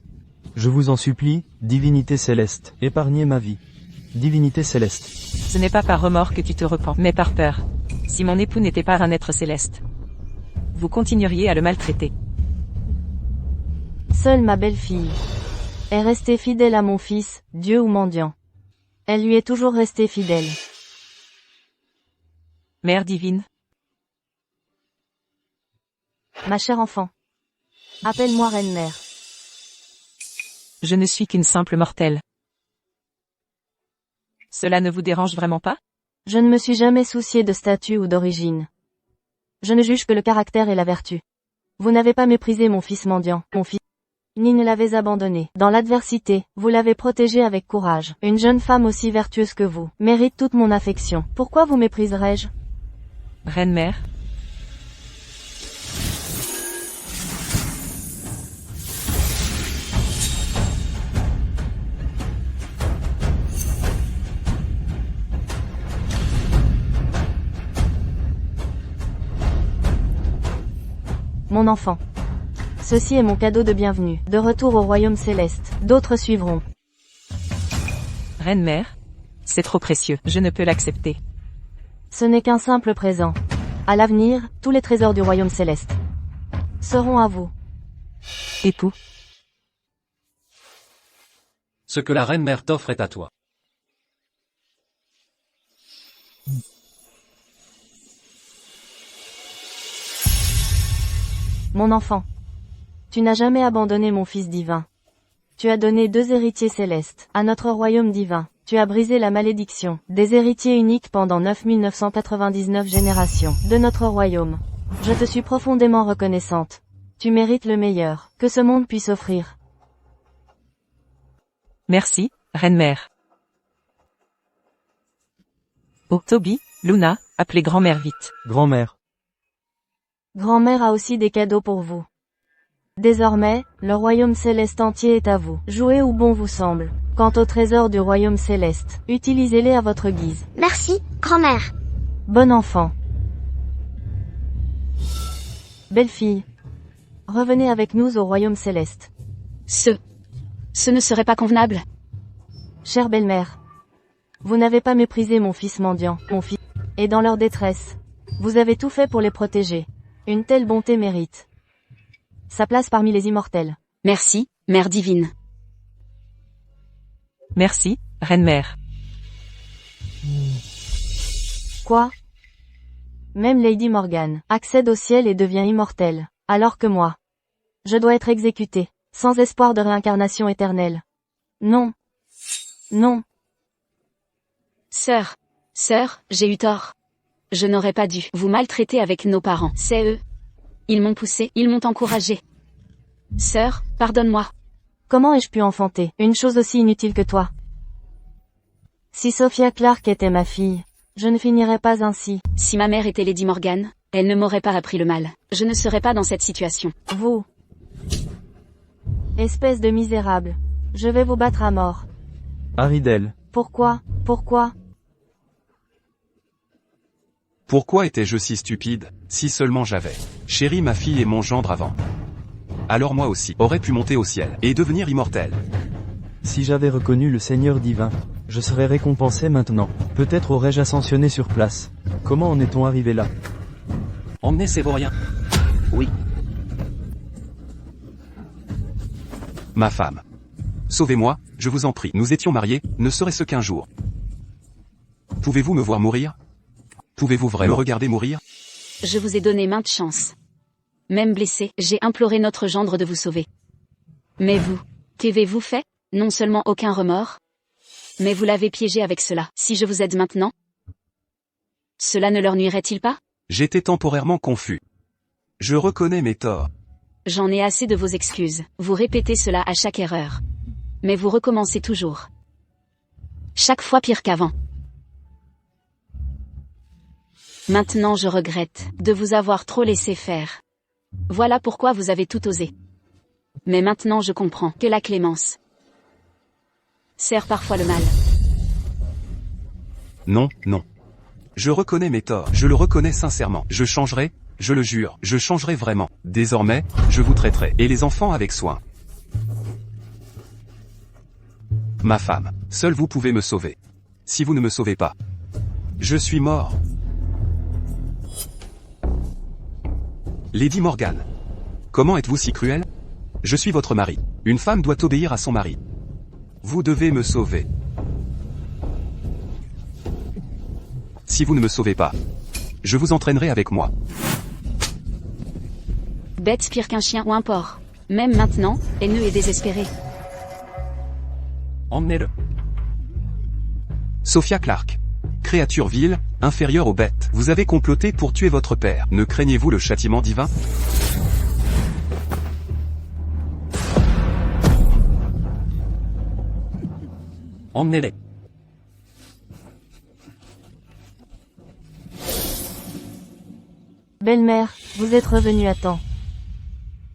Je vous en supplie, divinité céleste, épargnez ma vie. Divinité céleste. Ce n'est pas par remords que tu te repens, mais par peur. Si mon époux n'était pas un être céleste, vous continueriez à le maltraiter. Seule ma belle-fille est restée fidèle à mon fils, Dieu ou mendiant. Elle lui est toujours restée fidèle. Mère divine, Ma chère enfant. Appelle-moi reine-mère. je ne suis qu'une simple mortelle. Cela ne vous dérange vraiment pas? Je ne me suis jamais soucié de statut ou d'origine. Je ne juge que le caractère et la vertu. Vous n'avez pas méprisé mon fils mendiant, mon fils, ni ne l'avez abandonné. Dans l'adversité, vous l'avez protégé avec courage. Une jeune femme aussi vertueuse que vous mérite toute mon affection. Pourquoi vous mépriserais-je? Reine-mère, Mon enfant. Ceci est mon cadeau de bienvenue. De retour au royaume céleste. D'autres suivront. reine-mère, c'est trop précieux, je ne peux l'accepter. Ce n'est qu'un simple présent. À l'avenir, tous les trésors du royaume céleste seront à vous. Époux, Ce que la reine-mère t'offre est à toi. Mon enfant. Tu n'as jamais abandonné mon fils divin. Tu as donné 2 héritiers célestes à notre royaume divin. Tu as brisé la malédiction des héritiers uniques pendant 9999 générations de notre royaume. Je te suis profondément reconnaissante. Tu mérites le meilleur que ce monde puisse offrir. merci, reine-mère. Oh, Toby, Luna, appelez grand-mère vite. Grand-mère. Grand-mère a aussi des cadeaux pour vous. Désormais, le royaume céleste entier est à vous. Jouez où bon vous semble. Quant aux trésors du royaume céleste, utilisez-les à votre guise. Merci, grand-mère. Bon enfant. Belle-fille. Revenez avec nous au royaume céleste. Ce ne serait pas convenable. Chère belle-mère. Vous n'avez pas méprisé mon fils mendiant, mon fils. Et dans leur détresse, vous avez tout fait pour les protéger. Une telle bonté mérite sa place parmi les immortels. Merci, Mère divine. Merci, reine-mère. Quoi? Même Lady Morgane accède au ciel et devient immortelle, alors que moi, je dois être exécutée, sans espoir de réincarnation éternelle. Non. Non. Sœur, j'ai eu tort. Je n'aurais pas dû vous maltraiter avec nos parents. C'est eux. Ils m'ont poussé, ils m'ont encouragé. Sœur, pardonne-moi. Comment ai-je pu enfanter une chose aussi inutile que toi? Si Sophia Clark était ma fille, je ne finirais pas ainsi. Si ma mère était Lady Morgane, elle ne m'aurait pas appris le mal. Je ne serais pas dans cette situation. Vous, espèce de misérable, je vais vous battre à mort. Aridel. Pourquoi? Pourquoi étais-je si stupide, si seulement j'avais chéri ma fille et mon gendre avant? Alors moi aussi, aurais pu monter au ciel, et devenir immortel. Si j'avais reconnu le Seigneur divin, Je serai récompensé maintenant. Peut-être aurais-je ascensionné sur place. Comment en est-on arrivé là? Emmenez ces vauriens. Oui. Ma femme. Sauvez-moi, je vous en prie. Nous étions mariés, ne serait-ce qu'un jour. Pouvez-vous me voir mourir? Pouvez-vous vraiment me regarder mourir? Je vous ai donné maintes chances. Même blessé, j'ai imploré notre gendre de vous sauver. Mais vous, qu'avez-vous fait? Non seulement aucun remords, mais vous l'avez piégé avec cela. Si je vous aide maintenant, cela ne leur nuirait-il pas? J'étais temporairement confus. Je reconnais mes torts. J'en ai assez de vos excuses. Vous répétez cela à chaque erreur. Mais vous recommencez toujours. Chaque fois pire qu'avant. Maintenant je regrette de vous avoir trop laissé faire. Voilà pourquoi vous avez tout osé. Mais maintenant je comprends que la clémence sert parfois le mal. Non, non. Je reconnais mes torts, je le reconnais sincèrement. Je changerai, je le jure, je changerai vraiment. Désormais, je vous traiterai, et les enfants avec soin. Ma femme, seul vous pouvez me sauver. Si vous ne me sauvez pas, je suis mort. Lady Morgane. Comment êtes-vous si cruelle? Je suis votre mari. Une femme doit obéir à son mari. Vous devez me sauver. Si vous ne me sauvez pas, je vous entraînerai avec moi. Bête pire qu'un chien ou un porc. Même maintenant, haineux et désespéré. Emmenez-le. Sophia Clark. Créature vile, inférieure aux bêtes. Vous avez comploté pour tuer votre père. Ne craignez-vous le châtiment divin? Emmenez-les. Belle-mère, vous êtes revenue à temps.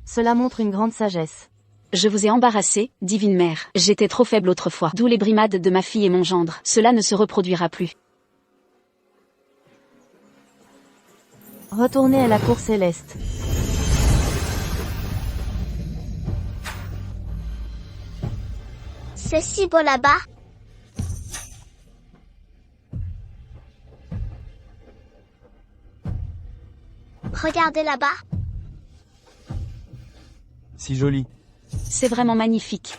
Cela montre une grande sagesse. Je vous ai embarrassé, divine mère. J'étais trop faible autrefois. D'où les brimades de ma fille et mon gendre. Cela ne se reproduira plus. Retournez à la cour céleste. C'est si beau là-bas. Regardez là-bas. Si joli. C'est vraiment magnifique.